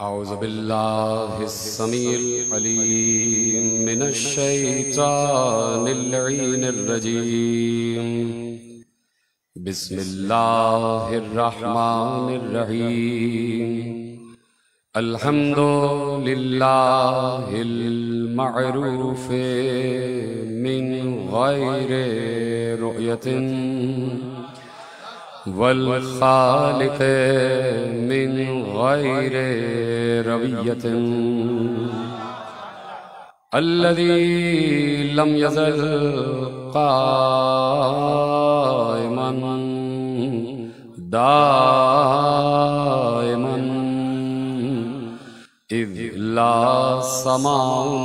औज़ु बिल्लाहिस समीइल अलीम मिनश शैतानिर लईनिर रजीम। बिस्मिल्लाहिर रहमानिर रहीम। अल्हम्दुलिल्लाहिल मअरूफ़ मिन गैरि रुयतिन वल खालिक़ मिन गैरि रवियतिन अल्लज़ी लम यज़ल क़ाइमन दाइमन इज़ ला समाउन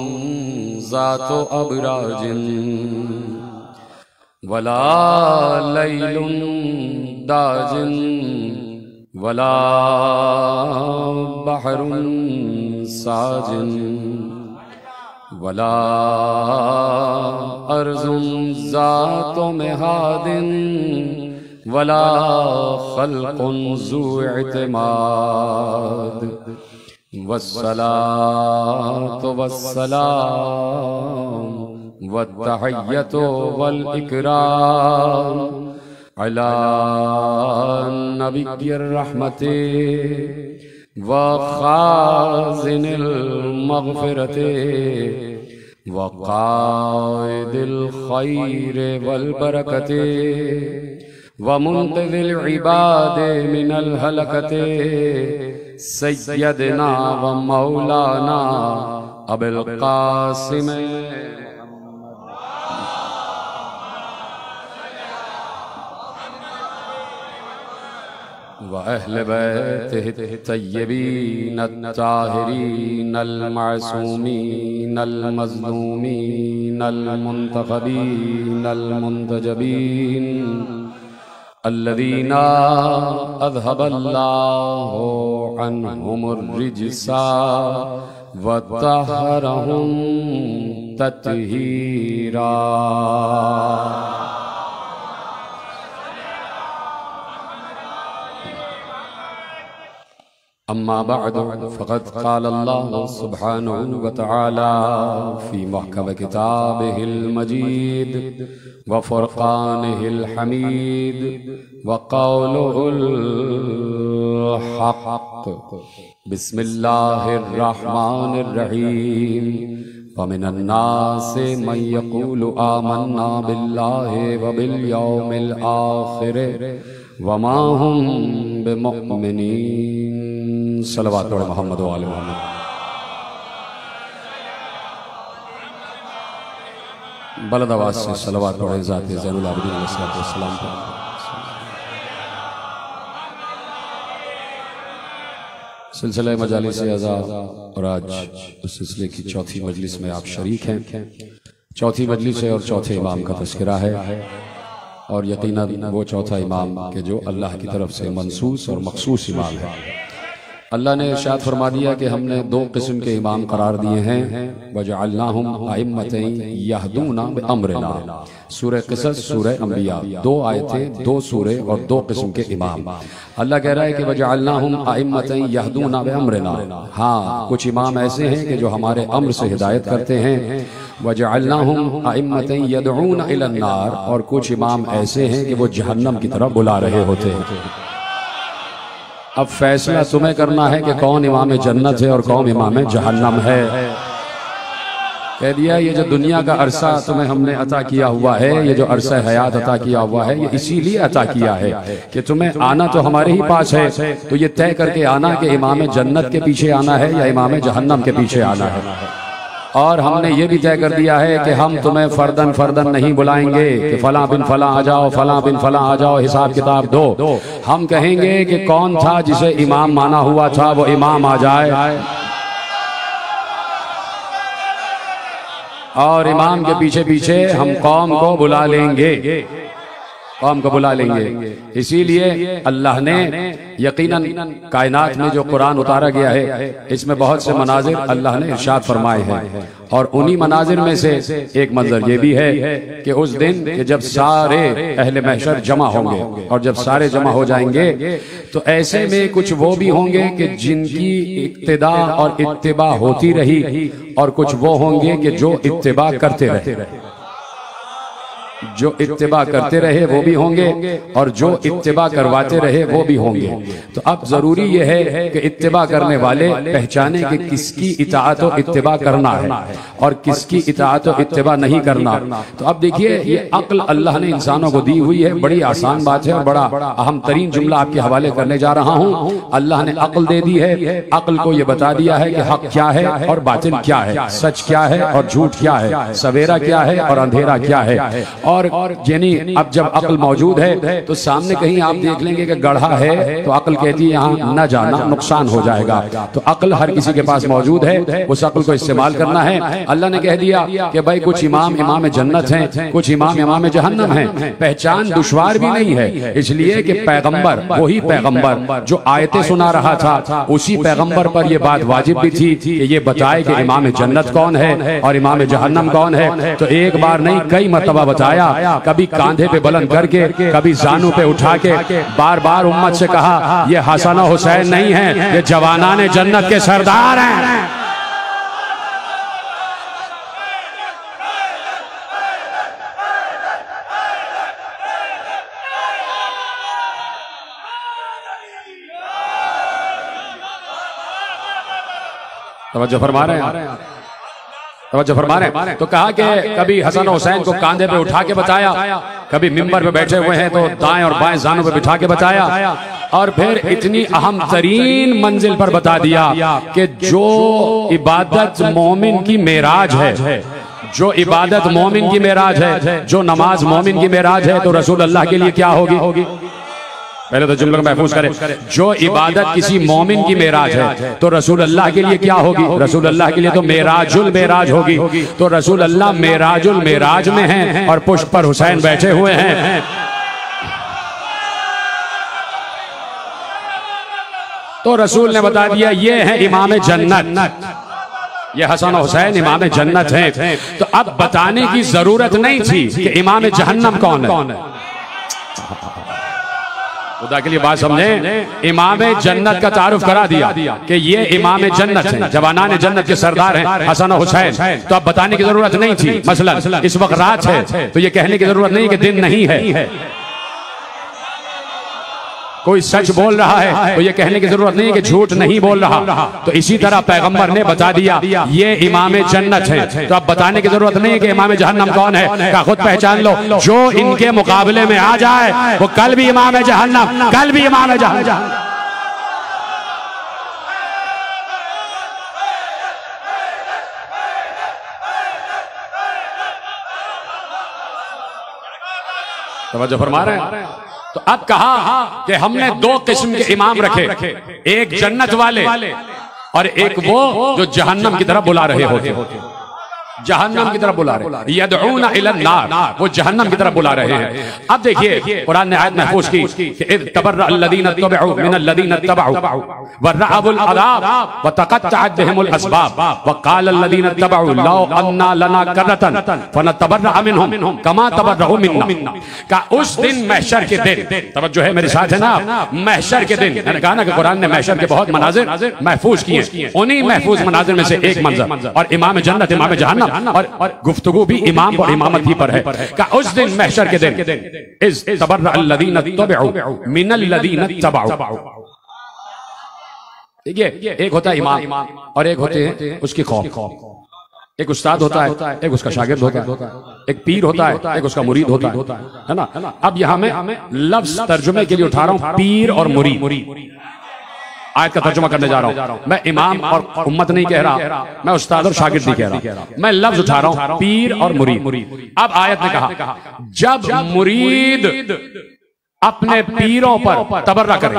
ज़ातु अबराजिन वला लैलुन दाजिन वला बहरुन साजिन वला अर्ज़ुन ज़ातु मिहादिन वला ख़ल्क़ुन ज़ू इतिमाद वस्सलातु वस्सलाम वत्तहिय्यतु वल इकराम अला नबिय्यर रहमति व खाज़िनिल मग़फ़िरति व क़ाइदिल ख़ैरि वल बरकति व मुन्क़िज़िल इबादि मिनल हलकति सय्यदना व मौलाना अबुल क़ासिम व अहले बैतिहि तय्यबीन अत्ताहिरीन अल-मासूमीन अल-मज़लूमीन अल-मुंतख़बीन अल-मुंतजबीन अल्लज़ीना अज़हबल्लाहु अन्हुमुर रिज्सा व तहहरहुम तत्हीरा। अम्मा बअदु फ़क़द क़ालल्लाहु सुब्हानहु व तआला फ़ी महकम किताबिहिल मजीद व फ़ुरक़ानिहिल हमीद व क़ौलुहुल हक़। बिस्मिल्लाहिर रहमानिर रहीम। व मिनन नासि मन यक़ूलु आमन्ना बिल्लाहि व बिल यौमिल आख़िर व मा हुम बिमुमिनीन। सलवात पढ़े मोहम्मद व आले मोहम्मद। बलद आवाज़ से सलवात पढ़े ज़ाते ज़ैनुल आबिदीन अलैहिस्सलाम पर। सिलसिला मजालिस आज़ाद और आज उस सिलसिले की चौथी मजलिस में आप शरीक हैं। चौथी मजलिस है और चौथे इमाम का तज़किरा है और यकीनन वो चौथा इमाम के जो अल्लाह की तरफ से मंसूस और मखसूस इमाम है। अल्लाह ने इरशाद फरमा दिया कि हमने दो किस्म के इमाम करार दिए हैं। वजअलनाहुम अइम्मतन यहदूना बिअम्रिना। सूरह क़िसस, सूरह अंबिया, दो आयतें, दो सूरह और दो किस्म के इमाम। अल्लाह कह रहा है कि वजअलनाहुम अइम्मतन यहदूना बिअम्रिना। हाँ, कुछ इमाम ऐसे हैं कि जो हमारे अम्र से हिदायत करते हैं। वजअलनाहुम अइम्मतन यदऊना इलन नार। और कुछ इमाम ऐसे हैं कि वो जहन्नम की तरफ बुला रहे होते हैं। अब फैसला तुम्हें करना है कि कौन इमाम जन्नत है और कौन इमाम जहन्नम है। कह दिया ये जो दुनिया का अरसा तुम्हें हमने अता किया हुआ है, ये जो अरसा हयात अता किया हुआ है, ये इसीलिए अता किया है कि तुम्हें आना तो हमारे ही पास है, तो ये तय करके आना कि इमाम जन्नत के पीछे आना है या इमाम जहन्नम के पीछे आना है। और हमने ये भी तय कर दिया है कि हम तुम्हें फर्दन फर्दन नहीं बुलाएंगे कि फला बिन फला आ जाओ, फला बिन फला आ जाओ, हिसाब किताब दो। हम कहेंगे कि कौन था जिसे इमाम माना हुआ था वो इमाम आ जाए और इमाम के पीछे पीछे हम कौम को बुला लेंगे। कौम को बुला लेंगे। इसीलिए अल्लाह ने यकीनन कायनात में जो कुरान उतारा गया है इसमें बहुत से मनाजिर अल्लाह ने इरशाद फरमाए हैं, और उन्हीं मनाजिर में से एक मंजर ये भी है कि उस दिन कि जब सारे अहले महशर जमा होंगे, और जब सारे जमा हो जाएंगे तो ऐसे में कुछ वो भी होंगे कि जिनकी इक्तिदा और इत्तिबा होती रही, और कुछ वो होंगे कि जो इत्तिबा करते रहे। जो इत्तिबा करते रहे वो भी होंगे, और जो इत्तिबा करवाते रहे वो भी होंगे। तो अब जरूरी ये है कि इत्तिबा करने वाले पहचाने कि किसकी इताअत और इत्तिबा करना है और किसकी इताअत और इत्तिबा नहीं करना। तो अब देखिए, ये अक्ल अल्लाह ने इंसानों को दी हुई है, बड़ी आसान बात है, और बड़ा अहम तरीन जुमला आपके हवाले करने जा रहा हूँ। अल्लाह ने अक्ल दे दी है, अक्ल को ये बता दिया है कि हक क्या है और बातिल क्या है, सच क्या है और झूठ क्या है, सवेरा क्या है और अंधेरा क्या है। और यानी अब जब अक्ल मौजूद है तो सामने कहीं आप देख लेंगे कि गढ़ा है तो अक्ल कहती है यहाँ न जाना, नुकसान हो जाएगा। तो अक्ल हर किसी के पास मौजूद है, उस अक्ल को इस्तेमाल करना है। अल्लाह ने कह दिया कि भाई कुछ इमाम इमाम जन्नत हैं, कुछ इमाम इमाम जहन्नम हैं। पहचान दुश्वार भी नहीं है, इसलिए कि पैगंबर, वही पैगंबर जो आयतें सुना रहा था, उसी पैगंबर पर यह बात वाजिब भी थी कि ये बताए कि इमाम जन्नत कौन है और इमाम जहन्नम कौन है। तो एक बार नहीं कई मर्तबा बताया, कभी कांधे पे बुलंद करके, कभी जानू पे उठा के, बार बार उम्मत से कहा ये हसन और हुसैन नहीं है, ये जवानाने जन्नत के सरदार हैं। तवज्जो फरमा रहे हैं, तवज्जो फरमा रहे हैं। तो कहा कि कभी हसन और हुसैन को कांधे पे उठा के बताया, कभी मिंबर पे बैठे हुए हैं तो दाएं और बाएं जानों पे बिठा के बताया, और फिर इतनी अहम तरीन मंजिल पर बता दिया कि जो इबादत मोमिन की मेराज है, जो इबादत मोमिन की मेराज है, जो नमाज मोमिन की मेराज है, तो रसूल अल्लाह के लिए क्या होगी। पहले तो जुमले को महफूज करें। जो इबादत किसी मोमिन की मेराज है तो रसूल अल्लाह के लिए क्या होगी। रसूल अल्लाह के लिए तो मेराजुल मेराज होगी। तो रसूल अल्लाह मेराजुल मेराज में हैं और पुष्प पर हुसैन बैठे हुए हैं। तो रसूल ने बता दिया ये है इमाम जन्नत, ये हसन और हुसैन इमाम जन्नत हैं। तो अब बताने की जरूरत नहीं थी कि इमाम जहन्नम कौन है। खुदा के लिए बात समझे, इमाम जन्नत का तारुफ करा दिया कि ये इमाम जन्नत है, जवानाने जन्नत के सरदार हैं हसन और हुसैन। तो अब बताने की जरूरत नहीं थी। मसलन इस वक्त रात है तो ये कहने की जरूरत नहीं कि दिन नहीं है। कोई सच बोल रहा है तो ये कहने की जरूरत नहीं कि झूठ नहीं बोल रहा। तो इसी तरह पैगंबर ने बता दिया ये इमाम जन्नत है। तो अब बताने की जरूरत नहीं कि इमाम जहन्नम कौन है, का खुद पहचान लो। जो इनके मुकाबले में आ जाए वो कल भी इमाम जहन्नम, कल भी इमाम जहन्नम। तवज्जो फरमा रहे हैं। तो अब कहा कि हमने दो किस्म के इमाम रखे, एक जन्नत वाले और एक वो जो जहन्नम की तरफ बुला रहे होते, जहन्नम की तरफ बुला रहे, यदऊना इलन नार, वो जहन्नम की तरफ बुला रहे हैं। अब देखिए कुरान ने आयत महफूज की कि इज़ तबर्रा अल्लज़ीना तबअू मिनल्लज़ीना तबअू वरअबुल अज़ाब वतक़त्तअत बिहिमुल अस्बाब वक़ाल अल्लज़ीना तबअू लौ अन्ना लना करतन फनतबर्रा मिनहुम कमा तबर्रऊ मिन्ना। का उस दिन महशर के दिन, तवज्जो है मेरे साथ है ना, महशर के दिन। मैंने कहा ना कि कुरान ने महशर के बहुत मनाजिर महफूज किए, उन्हीं महफूज मनाजिर में से एक मंजर और इमाम जन्नत इमाम जहन्नम और गुफ्तगू भी इमाम और इमामत ही पर है। का उस दिन महशर के दिन इज़ तबर्रा अल्लज़ीना तबअू मिनल्लज़ीना तबअू। देखिए एक होता है इमाम और एक होते हैं उसकी कौम। एक उस्ताद होता है, एक उसका शागिर्द होता है, एक पीर होता है, एक उसका मुरीद होता है ना। अब यहां मैं लफ्ज तर्जुमे के लिए उठा रहा हूं पीर और मुरीद। आयत का तर्जुमा करने जा रहा हूं। मैं इमाम और उम्मत नहीं कह रहा, मैं उस्ताद और शागिर्द नहीं कह रहा, मैं लफ्ज उठा रहा हूं पीर और मुरीद। अब आयत ने कहा जब मुरीद अपने पीरों पर तबर्रा करे,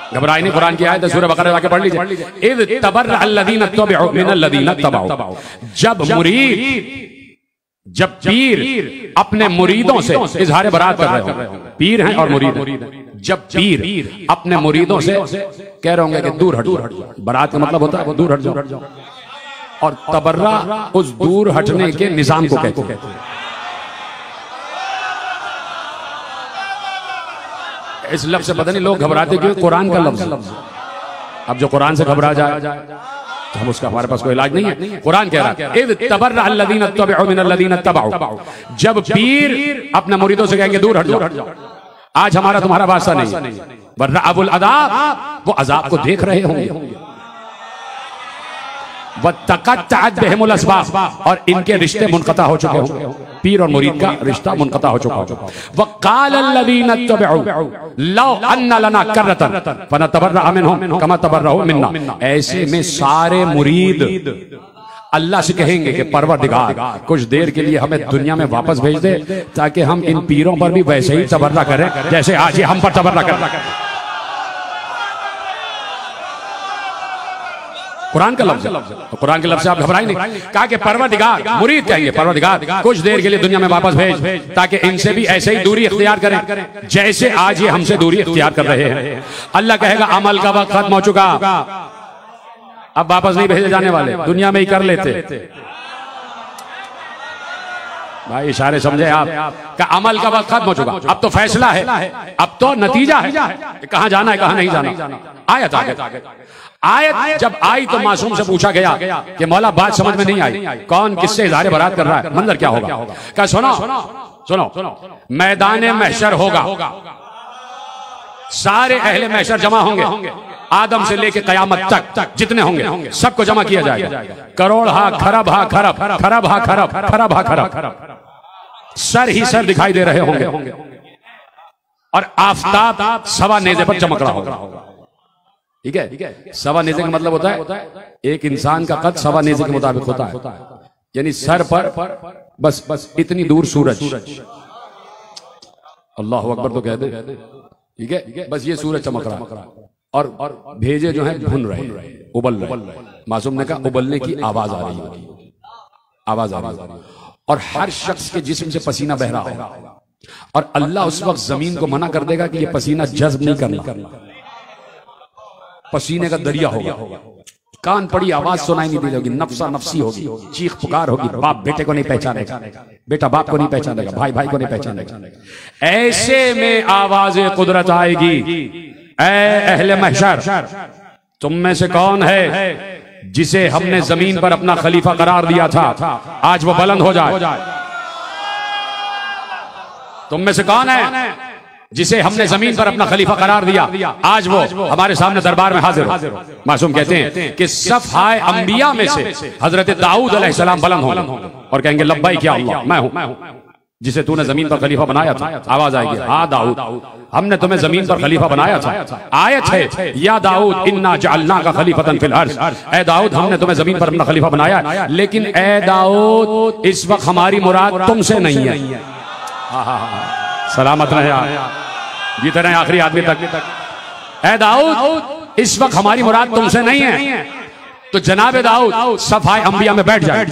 घबराई नहीं, कुरान की आयत है सूरह बकरा जाके पढ़ लीजिए। इज़ तबर्रा अल्लज़ीना तबअू मिनल्लज़ीना तबअू। जब मुरीद जब पीर अपने मुरीदों से इजहार बरात कर रहे हो, पीर हैं और मुरीद हैं, जब पीर अपने मुरीदों से कह रहे होंगे कि दूर हट जाओ, बरात का मतलब होता है वो दूर हट जाओ, और तबर्रा उस दूर हटने के निजाम को कहते हैं। इस लफ्ज से पता नहीं लोग घबराते क्यों, कुरान का लफ्ज। अब जो कुरान से घबरा जाए तो हम उसका, हमारे पास कोई इलाज नहीं है। कुरान कह रहा है इज़ तबर्रा अल्लज़ीना तबअू मिन अल्लज़ीना तबअू, जब पीर अपने मुरीदों से कहेंगे दूर हट जाओ, आज हमारा तुम्हारा वास्ता नहीं, वरना अबुल अज़ाब, वो अज़ाब को देख रहे होंगे, वतक़त्तअत बिहिमुल अस्बाब, और इनके रिश्ते मुनक़ता हो चुके होंगे, पीर और मुरीद का रिश्ता मुनक़ता हो चुका होगा। वक़ाल अल्लज़ीना तबअू लौ अन्ना लना कर्रतन फनतबर्रा मिनहुम कमा तबर्रऊ मिन्ना, ऐसे में सारे मुरीद अल्लाह से कहेंगे कि परवरदिगार कुछ देर के लिए हमें दुनिया में वापस भेज दे, ताकि हम इन पीरों पर भी वैसे ही तबर्रा करें जैसे आज ये हम पर तबर्रा करें। कुरान का लफ्ज, कुरान के लफ्ज से आप घबराए नहीं। कहा कि परवरदिगार, मुरीद कहेंगे परवरदिगार कुछ देर के लिए दुनिया में वापस भेज, ताकि इनसे भी ऐसे ही दूरी इख्तियार करें जैसे आज ये हमसे दूरी इख्तियार कर रहे हैं। अल्लाह कहेगा अमल का वक्त खत्म हो चुका, अब वापस नहीं भेजे जाने वाले, दुनिया में ही कर लेते। भाई इशारे समझे आप, का अमल का वक्त खत्म हो चुका, अब तो फैसला है, अब तो नतीजा है, कहां जाना है कहां नहीं जाना। आयत आयत जब आई तो मासूम से पूछा गया कि मौला बात समझ में नहीं आई, कौन किससे इज़हार बरात कर रहा है, मंजर क्या होगा? क्या सुनो, मैदान महशर होगा, सारे अहले महशर जमा होंगे, आदम से लेके कयामत तक जितने होंगे सबको जमा किया जाएगा, करोड़ हा खरब हा खरब, खरब हा खरब, खरब हा खरब, सर ही सर दिखाई दे रहे होंगे, और आफताब सवा नेज़े पर चमक रहा होगा। ठीक है, सवा नेज़े का मतलब होता है एक इंसान का कद सवा नेज़े के मुताबिक होता है, यानी सर पर बस इतनी दूर सूरज। अल्लाह अकबर तो कह दे, ठीक है, बस ये सूरज चमक रहा है, और भेजे जो हैं भुन रहे, उबल रहे। मासूम ने कहा उबलने की आवाज आ रही है, आवाज आ रही है, और हर शख्स के जिस्म से पसीना बह रहा होगा, और अल्लाह उस वक्त जमीन को मना कर देगा कि ये पसीना जज्ब नहीं करना, पसीने का दरिया होगा, कान पड़ी आवाज सुनाई नहीं देगी, नफ्सा नफ्सी होगी, चीख पुकार होगी, बाप बेटे को नहीं पहचानेगा, बेटा बाप को नहीं पहचानेगा, भाई भाई को नहीं पहचानेगा। ऐसे में आवाज कुदरत आएगी, ऐ अहले महशर, तुम में से कौन है जिसे हमने जमीन पर अपना खलीफा करार दिया था, आज वो बुलंद हो जाए। तुम में से कौन है जिसे हमने जमीन पर अपना खलीफा करार दिया, आज वो हमारे सामने दरबार में हाजिर हो। मासूम कहते हैं कि सफ़हाए अंबिया में से हजरत दाऊद अलैहिस्सलाम बुलंद होंगे और कहेंगे लब्बैक या अल्लाह, मैं हूं जिसे तूने जमीन पर खलीफा बनाया था। आवाज आएगी, हाँ दाऊद, हमने तुम्हें जमीन पर खलीफा बनाया था। आयत है या दाऊद इन्ना जअलनाका खलीफतन फिल अर्ज़, ए दाऊद हमने तुम्हें जमीन पर अपना खलीफा बनाया, लेकिन ए दाऊद इस वक्त हमारी मुराद तुमसे नहीं है। सलामत रहे आप, जीते रहे आखिरी आदमी तक। ए दाऊद इस वक्त हमारी मुराद तुमसे नहीं है, तो जनाब दाऊद सफ़हाए अंबिया में बैठ जाए।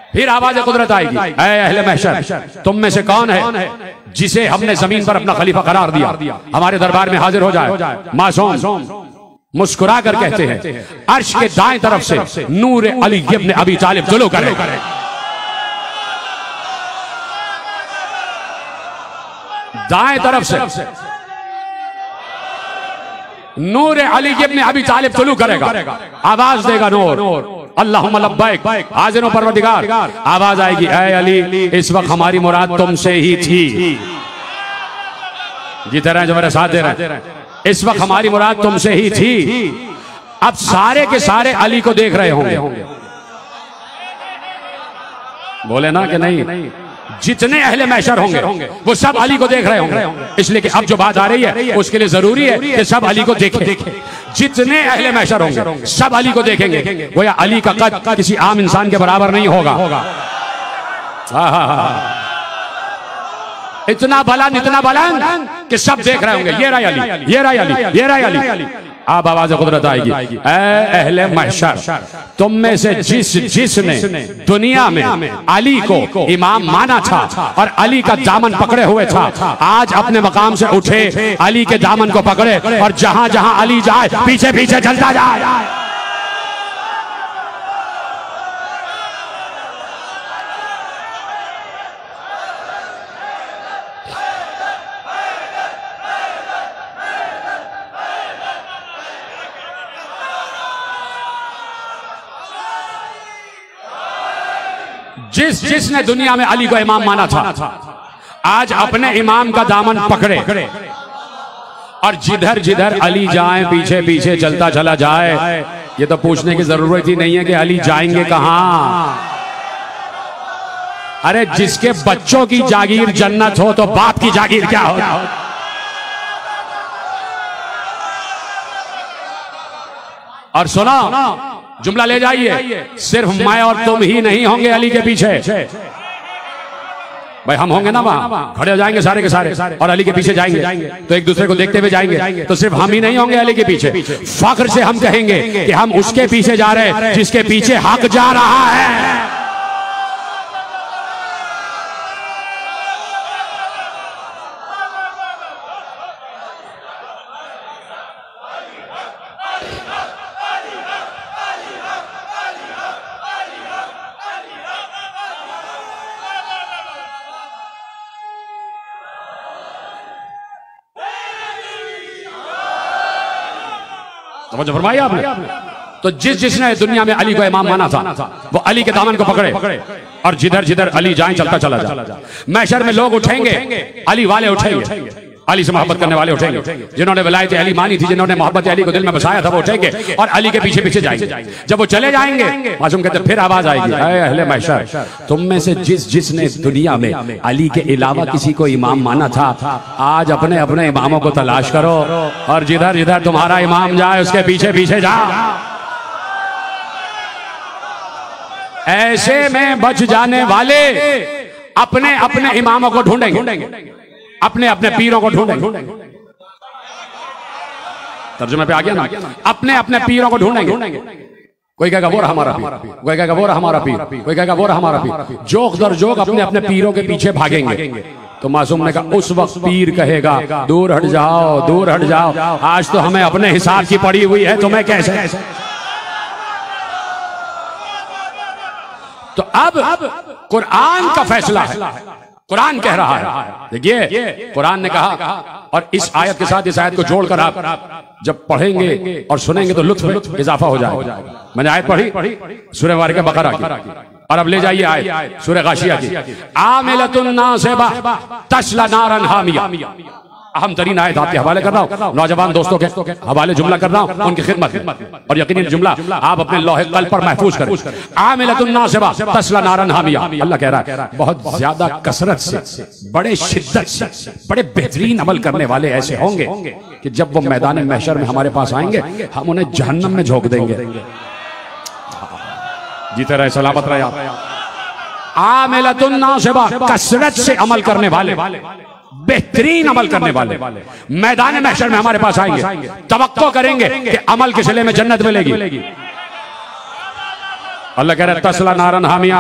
फिर आवाज कुदरत आएगी, ऐ अहले महशर, तुम में से कौन है जिसे हमने जमीन पर अपना खलीफा करार दिया, हमारे दरबार में हाजिर हो जाए। मासूम मुस्कुरा कर कहते हैं अर्श के दाएं तरफ से नूर अली इब्न अबी तालिब जुलू करे। दाएं तरफ से नूर अली इब्न अबी तालिब जुलू करेगा, आवाज देगा नूर, अल्लाहुम्मा लब्बैक, हाज़िर परवरदिगार। आवाज आएगी, ऐ अली इस वक्त हमारी मुराद तुमसे ही थी। जीते रहे जो मेरे साथ दे रहे हैं, इस वक्त हमारी मुराद तुमसे ही थी। अब सारे के सारे अली को देख रहे होंगे, बोले ना कि नहीं, जितने अहले महशर होंगे वो सब अली को देख रहे होंगे। इसलिए कि अब जो बात आ रही है उसके लिए जरूरी है कि सब अली को देखें। जितने अहले महशर होंगे सब अली को देखेंगे। वो या अली का कद किसी आम इंसान के बराबर नहीं होगा। इतना बुलंद कि सब देख रहे होंगे, ये रहा अली, ये रहा अली, ये रहा अली। अब आवाज़ कुदरत आएगी। ऐ अहले महशर, तुम में से जिसने दुनिया में अली को इमाम माना था और अली का दामन पकड़े हुए था, आज अपने मकाम से उठे, अली के दामन को पकड़े और जहां जहां अली जाए पीछे पीछे चलता जाए। जिसने दुनिया में अली को इमाम माना था, आज अपने इमाम का दामन पकड़े और जिधर जिधर अली जाए पीछे पीछे चलता चला जाए। ये तो पूछने की जरूरत ही नहीं है कि अली जाएंगे कहां। अरे जिसके बच्चों की जागीर जन्नत हो तो बाप की जागीर क्या हो। और सुना, जुमला ले जाइए, सिर्फ मैं और तुम ही नहीं होंगे अली के पीछे। भाई हम होंगे ना, वहां खड़े हो जाएंगे सारे के सारे और अली के पीछे जाएंगे तो एक दूसरे को देखते हुए जाएंगे। तो सिर्फ हम ही नहीं होंगे अली के पीछे, फख्र से हम कहेंगे कि हम उसके पीछे जा रहे हैं जिसके पीछे हक जा रहा है। समझ फरमाइए आपने। तो जिसने दुनिया में अली को इमाम माना था वो अली के दामन को पकड़े और जिधर जिधर अली जाए चलता चला जाए। महशर में लोग उठेंगे, अली वाले उठेंगे, अली से मोहब्बत करने वाले उठेंगे, जिन्होंने विलायत अली मानी थी, जिन्होंने मोहब्बत अली को दिल में बसाया था वो उठेंगे और अली के पीछे पीछे जाएंगे। जब वो चले जाएंगे मासूम कहते फिर आवाज आएगी, ऐ अहले महशर, तुम में से जिसने दुनिया में अली के अलावा किसी को इमाम माना था, आज अपने अपने इमामों को तलाश करो और जिधर जिधर तुम्हारा इमाम जाए उसके पीछे पीछे जाओ। ऐसे में बच जाने वाले अपने अपने इमामों को ढूंढेंगे, अपने अपने पीरों को ढूंढेंगे। तर्जुमे पे आ गया ना, अपने अपने पीरों को ढूंढेंगे। कोई कहेगा वो रहा हमारा पीर, कोई कहेगा वो रहा हमारा पीर, कोई कहेगा वो रहा हमारा पीर। जोक दर जोक अपने अपने पीरों के पीछे भागेंगे। तो मासूम ने कहा उस वक्त पीर कहेगा दूर हट जाओ, दूर हट जाओ, आज तो हमें अपने हिसाब की पड़ी हुई है, तुम्हें कैसे। तो अब कुरान का फैसला है, कुरान कह रहा है। देखिए कुरान ने कहा, और इस आयत के साथ इस आयत को जोड़कर आप जब पढ़ेंगे और सुनेंगे तो लुत्फ इजाफा हो जाएगा। मैंने आयत पढ़ी सूरह वारिया बकरा की, और अब ले जाइए आयत सूरह गाशिया की, आमिलतुन नासिबा तस्ला नारन हामिया। अहम तरीन आयत आपके हवाले कर रहा हूँ, नौजवान दोस्तों के हवाले जुमला कर रहा हूँ, उनकी खिदमत में, और यकीनन जुमला आप अपने लौहे कल्ब पर महफूज करें। आमिलतुन नासिबा तस्ला नारन हामिया। अल्लाह कह रहा है बहुत ज्यादा कसरत से, बड़े शिद्दत से, बड़े बेहतरीन अमल करने वाले ऐसे होंगे कि जब वो मैदान महशर में हमारे पास आएंगे हम उन्हें जहन्नम में झोंक देंगे। जीते रहे, सलामत रहे आप। आमिलतुन नासिबा, कसरत से अमल करने वाले, बेहतरीन अमल करने वाले मैदान महशर में हमारे पास आएंगे। तवक्को करेंगे कि अमल के सिले में जन्नत मिलेगी। अल्लाह कह रहा है तस्ला नारन हामिया,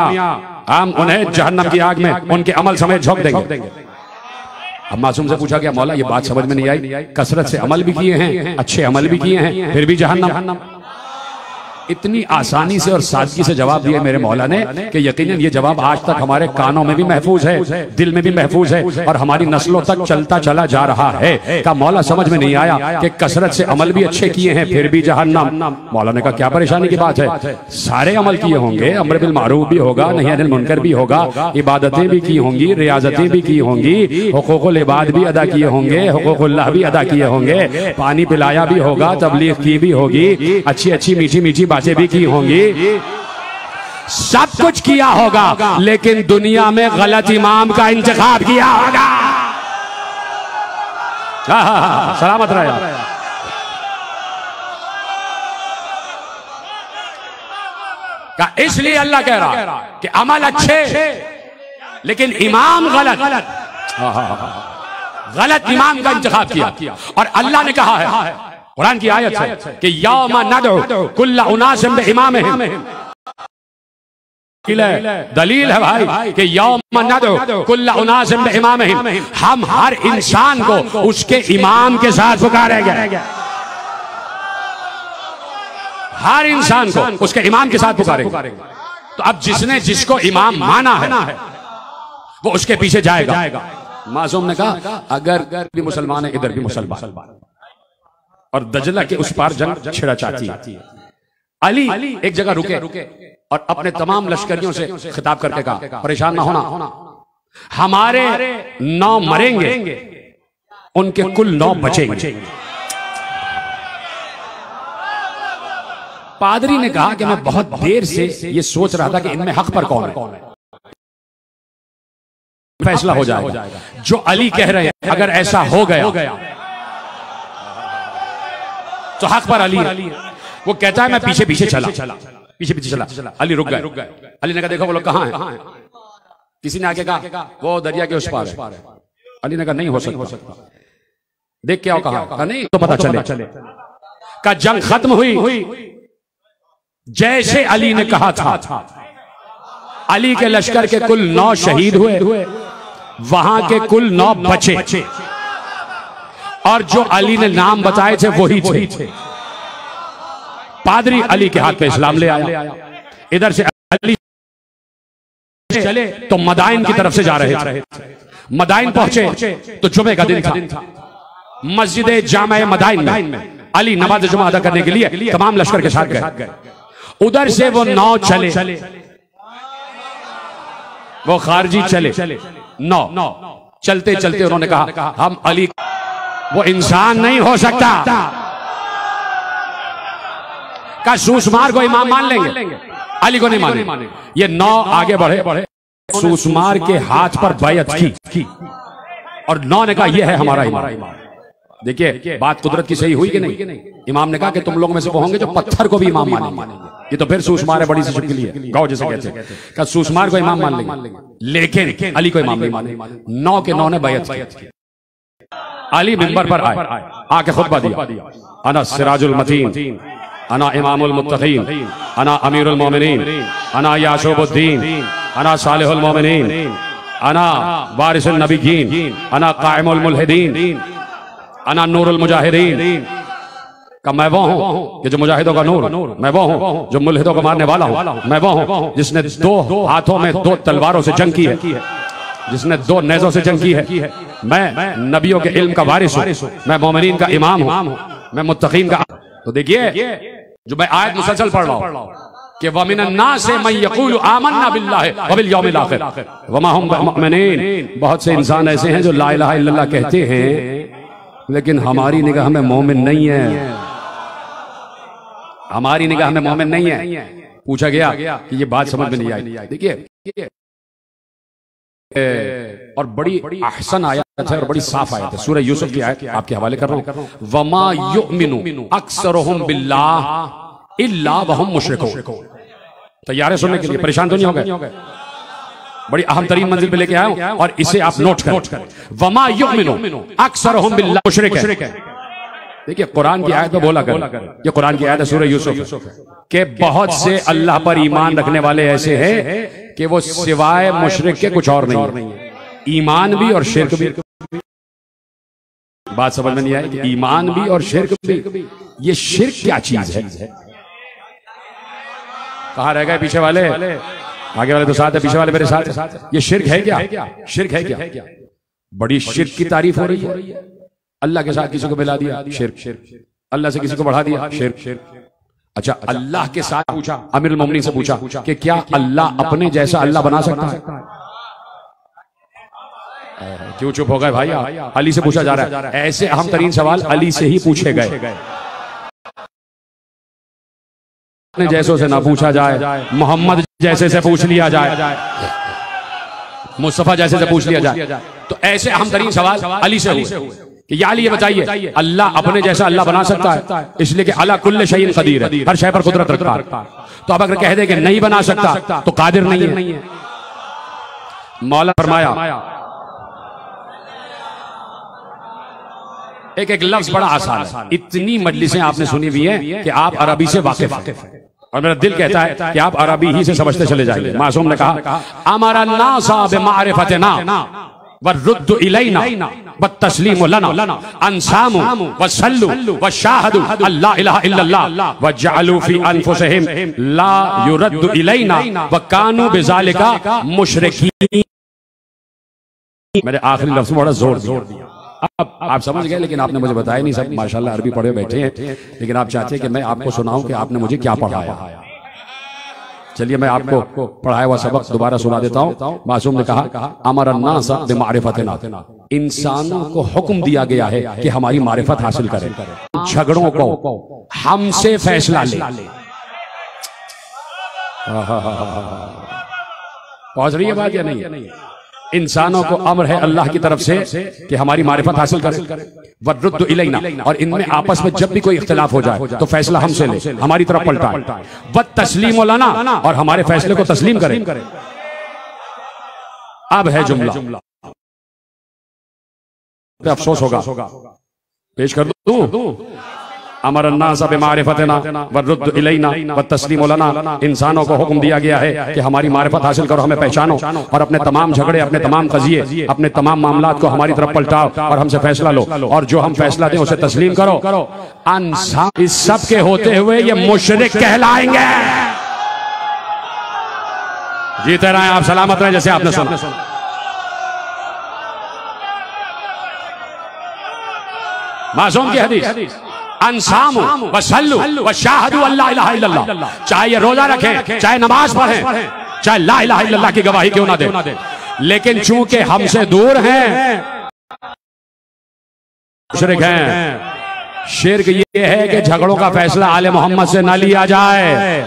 हम उन्हें जहन्नम की आग में उनके अमल समेत झोंक देंगे। अब मासूम से पूछा गया मौला ये बात समझ में नहीं आई, कसरत से अमल भी किए हैं, अच्छे अमल भी किए हैं, फिर भी जहन्नम। इतनी आसानी से और सादगी से जवाब दिया मेरे मौला ने कि यकीनन ये जवाब आज तक हमारे कानों में भी महफूज है, दिल में भी महफूज है, और हमारी नस्लों तक चलता चला जा रहा है। का मौला समझ में नहीं आया कि कसरत से अमल भी अच्छे किए हैं फिर भी जहन्नम। मौला ने कहा क्या परेशानी की बात है, सारे अमल किए होंगे, अम्र बिल मारूफ भी होगा, नही अनिल मुनकर भी होगा, इबादतें भी की होंगी, रियाजतें भी की होंगी, हुकूकुल इबाद भी अदा किए होंगे, हुकूकुल्लाह भी अदा किए होंगे, पानी पिलाया भी होगा, तबलीग की भी होगी, अच्छी अच्छी मीठी मीठी बातें भी की होंगी, सब कुछ किया होगा, लेकिन दुनिया में गलत इमाम का इंतखाब किया होगा। सलामत रहे। इसलिए अल्लाह कह रहा है कि अमल अच्छे लेकिन इमाम गलत, गलत इमाम का इंतखाब किया। और अल्लाह ने कहा है कुरान की आयत है कि यौमा नदउ कुल्ला उनासिम बिइमामिहिम। दलील है भाई कि यौमा नदउ कुल्ला उनासिम बिइमामिहिम, हम हर इंसान को उसके इमाम के साथ पुकारेंगे। हर इंसान को उसके इमाम के साथ पुकारेंगे। तो अब जिसने जिसको इमाम माना है वो उसके पीछे जाएगा। मासूम ने कहा अगर भी मुसलमान है इधर भी मुसलमान, और दजला के उस पार जंग छिड़ा चाहती है। अली एक जगह रुके और अपने तमाम लश्करियों से खिताब करके कहा परेशान ना होना, हमारे 9 मरेंगे, उनके कुल 9 बचेंगे। पादरी ने कहा कि मैं बहुत देर से ये सोच रहा था कि इनमें हक पर कौन है। फैसला हो जाएगा जो अली कह रहे हैं। अगर ऐसा हो गया तो हक पर अली है। वो कहता है मैं पीछे पीछे चला। अली रुक गए। अली ने कहा देखो वो लोग कहां हैं। किसी ने आके कहा वो दरिया के उस पार है। अली ने कहा नहीं हो सकता। देख क्या कहा नहीं तो पता चले। का जंग खत्म हुई जैसे अली ने कहा था। अली के लश्कर के कुल 9 शहीद हुए, वहां के कुल 9 बचे, और जो अली ने नाम बताए थे वही थे। पादरी अली के हाथ पे इस्लाम ले आया। इधर से अली चले तो मदाइन की तरफ से जा रहे थे। मदाइन पहुंचे तो जुमे का दिन था। मस्जिद जामा मदाइन में अली नमाज जुमा अदा करने के लिए तमाम लश्कर के साथ गए। उधर से वो 9 चले, वो खारजी चले 9। चलते चलते उन्होंने कहा हम अली, वो इंसान नहीं हो सकता। का सूसमार को इमाम मान लेंगे, अली को नहीं मानेंगे। ये 9 आगे बढ़े, सूसमार के हाथ पर बैयत की और 9 ने कहा यह है हमारा इमाम। देखिए बात कुदरत की सही हुई कि नहीं। इमाम ने कहा कि तुम लोग में से वो होंगे जो पत्थर को भी इमाम मानेंगे। ये तो फिर सूसमार है बड़ी सी चुटकी है, गाँव जैसे कहते हैं। क्या सूसमार को इमाम मान लेंगे, लेकिन अली को इमाम नहीं मानेंगे। 9 के 9 ने बैयत की। अली मिंबर पर आए, आके खुतबा दिया। अना सिराजुल मतीन, अना इमामुल मुत्तकीन, अना अमीरुल मोमिनीन, अना यासूबुद्दीन, अना सालिहुल मोमिनीन, अना वारिसुन नबिय्यीन, अना काइमुल मुल्हिदीन, अना नूरुल मुजाहिदीन। का मैं वो हूं कि जो मुजाहिदों का नूर, मैं वो हूं जो मुल्हिदों को मारने वाला हूं, मैं वो हूं जिसने 2 हाथों में 2 तलवारों से जंग की है, जिसने 2 नेज़ों से जंग की है। मैं नबियों के इल्म का वारिस हूं, मैं मोमिनीन का इमाम हूं, मैं मुत्तकीन का। तो देखिए जो मैं आयत मुसलसल पढ़ रहा हूं कि वमिनन नास मन यक़ूलु आमन्ना बिल्लाहि व बिल यौमिल आखिर वमा हुम बिमुमिनीन। बहुत से इंसान ऐसे हैं जो ला इलाहा इल्लल्लाह कहते हैं लेकिन हमारी निगाह में मोमिन नहीं है। हमारी निगाह में मोमिन नहीं है। पूछा गया कि ये बात समझ में नहीं आई। देखिए और बड़ी अहसन आयत है और बड़ी साफ आयत है। सूरह यूसुफ की आयत आपके हवाले कर रहा हूं। वमा युमिनु अक्सरुहुम बिल्लाह इल्ला वहुम मुशरिकून। तैयार है सुनने के लिए? परेशान तो नहीं हो गए? बड़ी अहम तरीन मंजिल पे लेके आया हूं और इसे आप नोट करें। वमा युमिनु अक्सरुहुम बिल्लाह मुशरिक है। देखिए कुरान की आयत में बोला कर, ये कुरान की आयत है सूरह यूसुफ के बहुत से अल्लाह पर ईमान रखने वाले ऐसे हैं कि वो सिवाय मुशरिक के कुछ और नहीं है। ईमान भी और शिर्क भी। बात समझ में नहीं आई कि ईमान भी और शिर्क भी। ये शिर्क क्या चीज है? कहां रह गए पीछे वाले? आगे वाले तो साथ है, पीछे वाले मेरे साथ है। ये शिर्क है क्या? शिर्क है क्या? बड़ी शिर्क की तारीफ हो रही है। अल्लाह के साथ किसी को मिला दिया, शिर्क। अल्लाह से किसी को बढ़ा दिया, शिर्क। अच्छा अल्लाह के साथ पूछा, अमीरुल मोमिनीन से पूछा कि क्या अल्लाह अपने जैसा अल्लाह बना सकता है? क्यों चुप हो गए भाई? अली से पूछा जा रहा है। ऐसे अहम तरीन सवाल अली से ही पूछे गए। अपने जैसों से ना पूछा जाए, मोहम्मद जैसे से पूछ लिया जाए, मुस्तफा जैसे से पूछ लिया जाए। तो ऐसे अहम तरीन सवाल अली से हुए कि या अली ये बताइए अल्लाह अपने जैसा अल्लाह बना सकता है? इसलिए कि अला कुल्ले शैइन कदीर है, हर शय पर कुदरत रखता है। तो अब अगर कह दे कि नहीं बना सकता तो कादिर नहीं है। मौला फरमाया एक एक लफ्ज बड़ा आसान है। इतनी मजलिसें आपने सुनी हुई हैं कि आप अरबी से वाकिफ हैं और मेरा दिल कहता है कि आप अरबी ही से समझते चले जाएंगे। मासूम ने कहा अमरा नासा बिमारिफतना वरुद्दु इलैना वत्तस्लीमु लना अनसामु वसल्लु वशाहदु अल्ला इलाहा इल्लल्लाह वजअलू फी अनफुसिहिम ला युरद्दु इलैना वकानू बिज़ालिका मुशरिकीन। मैंने आखिरी लफ्ज में बड़ा जोर दिया। अब आप समझ गए, लेकिन आपने मुझे बताया नहीं। सब माशाल्लाह अरबी पढ़े बैठे हैं, लेकिन आप चाहते हैं कि मैं आपको सुनाऊं कि आपने मुझे क्या पढ़ाया। चलिए मैं आपको पढ़ाया हुआ सबक दोबारा सुना देता हूं। मासूम ने कहा अमर अन्नास बिमारिफतना, इंसानों को हुक्म दिया गया है कि हमारी मारिफत हासिल करें, झगड़ों को हमसे फैसला ले। पहुंच रही है बात या नहीं? इंसानों को अम्र है अल्लाह की तरफ से कि हमारी मारिफत हासिल करें। वरुद्दु इलैना, और इनमें आपस में जब भी कोई इख्तिलाफ हो जाए तो फैसला हमसे ले, हमारी तरफ पलटाए। वत्तस्लीमु लना, और हमारे फैसले को तस्लीम करें। अब है जुमला, अफसोस होगा, पेश कर दूं। अमर अन्नास बिमारिफतना वरुद्दु इलैना वत्तस्लीमु लना, इंसानों को हुक्म दिया गया है कि हमारी मारिफत हासिल करो, हमें पहचानो और अपने तमाम झगड़े, अपने तमाम कजिए, अपने तमाम मामलात को हमारी तरफ पलटाओ और हमसे फैसला लो, और जो हम फैसला दें उसे तस्लीम करो। इस सब के होते हुए ये मुशरिक कहलाएंगे। जीते रहें आप, सलामत रहें, जैसे आपने सुना। मासूम की हदीस, अनसामु वसल्लु वशाहदु अल्ला इलाहा इल्लल्लाह, चाहे ये रोजा रखें, चाहे नमाज पढ़ें, चाहे ला इलाहा इल्लल्लाह की गवाही क्यों ना दे, लेकिन चूंकि हमसे दूर हैं, मुशरिक हैं। शिर्क ये है कि झगड़ों का फैसला आले मोहम्मद से ना लिया जाए।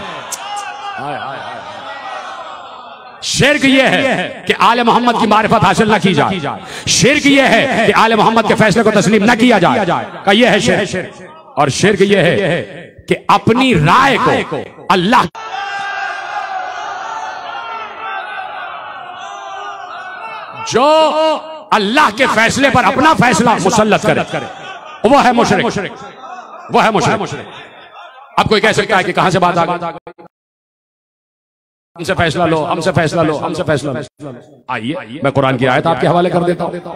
शिर्क ये है कि आले मोहम्मद की मारिफत हासिल न की जाए। शिर्क ये है कि आले मोहम्मद के फैसले को तस्लीम न किया जाए, का ये है शिर्क। और शिर्क ये है कि अपनी राय को अल्लाह, जो अल्लाह के फैसले पर अपना फैसला मुसल्लत करे, वो है मुशरिक, वो है मुशरिक। अब कोई कह सकता है कि कहां से बात आ गई, हमसे फैसला लो, हमसे फैसला लो, हमसे फैसला लो। आइए मैं कुरान की आयत आपके हवाले कर देता हूं,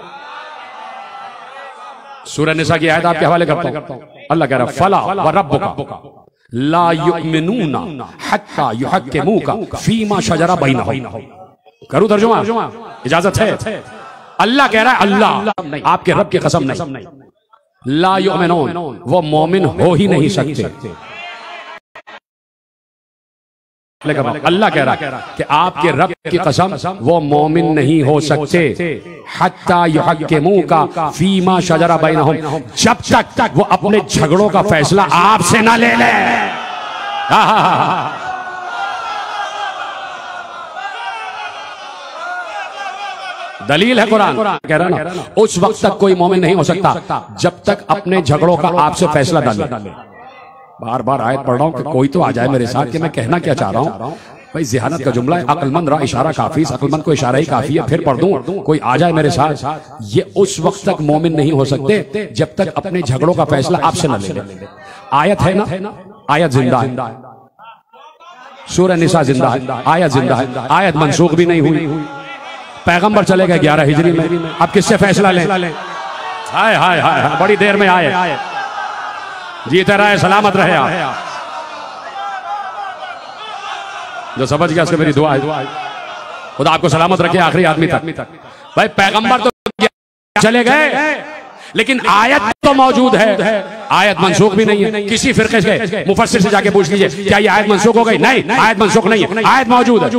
सूरह निसा की आयत आपके हवाले करता हूं। अल्लाह कह रहा है फला व रब्बुका ला युमिनूना हत्ता युहक्किमूका फीमा शजरा बैनहुम। करूं तर्जुमा? इजाजत है? अल्लाह कह रहा है, अल्लाह आपके रब की कसम नहीं, ला युमिनून, वो मोमिन हो ही नहीं सकते। अल्लाह कह रहा है कि आपके रब की कसम वो मोमिन नहीं हो सकते, हत्ता युहक्किमूका फीमा शजरा बैनहुम, जब तक वो अपने झगड़ों का फैसला आपसे ना ले ले। दलील है कुरान कह रहा ना, उस वक्त तक कोई मोमिन नहीं हो सकता जब तक अपने झगड़ों का आपसे फैसला डाले। बार बार आयत पढ़ रहा हूं कि कोई तो आ जाए मेरे साथ कि मैं कहना क्या चाह रहा हूं। भाई ज़िहानत का जुमला है, अक्लमंद रहा इशारा काफी, अक्लमंद को इशारा ही काफी है, फिर पढ़ दूं कोई आ जाए मेरे साथ। ये उस वक्त तक मोमिन नहीं हो सकते जब तक अपने झगड़ों का फैसला आपसे न ले ले। आयत है ना, आयत जिंदा है, सूरह निसा जिंदा है, आयत जिंदा है, आयत मनसूख भी नहीं हुई। पैगंबर चले गए 11 हिजरी में, अब किससे फैसला लें? हाय हाय हाय, बड़ी देर में आए। जीते रहे, सलामत रहे आप। जो समझ गया उसके मेरी दुआ है, खुदा आपको सलामत रखे आखिरी आदमी तक। भाई पैगंबर तो चले गए, लेकिन आयत तो मौजूद है, आयत मनसूख भी नहीं है। किसी फिरके से मुफस्सिर से जाके पूछ लीजिए क्या ये आयत मनसूख हो गई? नहीं, आयत मनसूख नहीं है, आयत मौजूद है।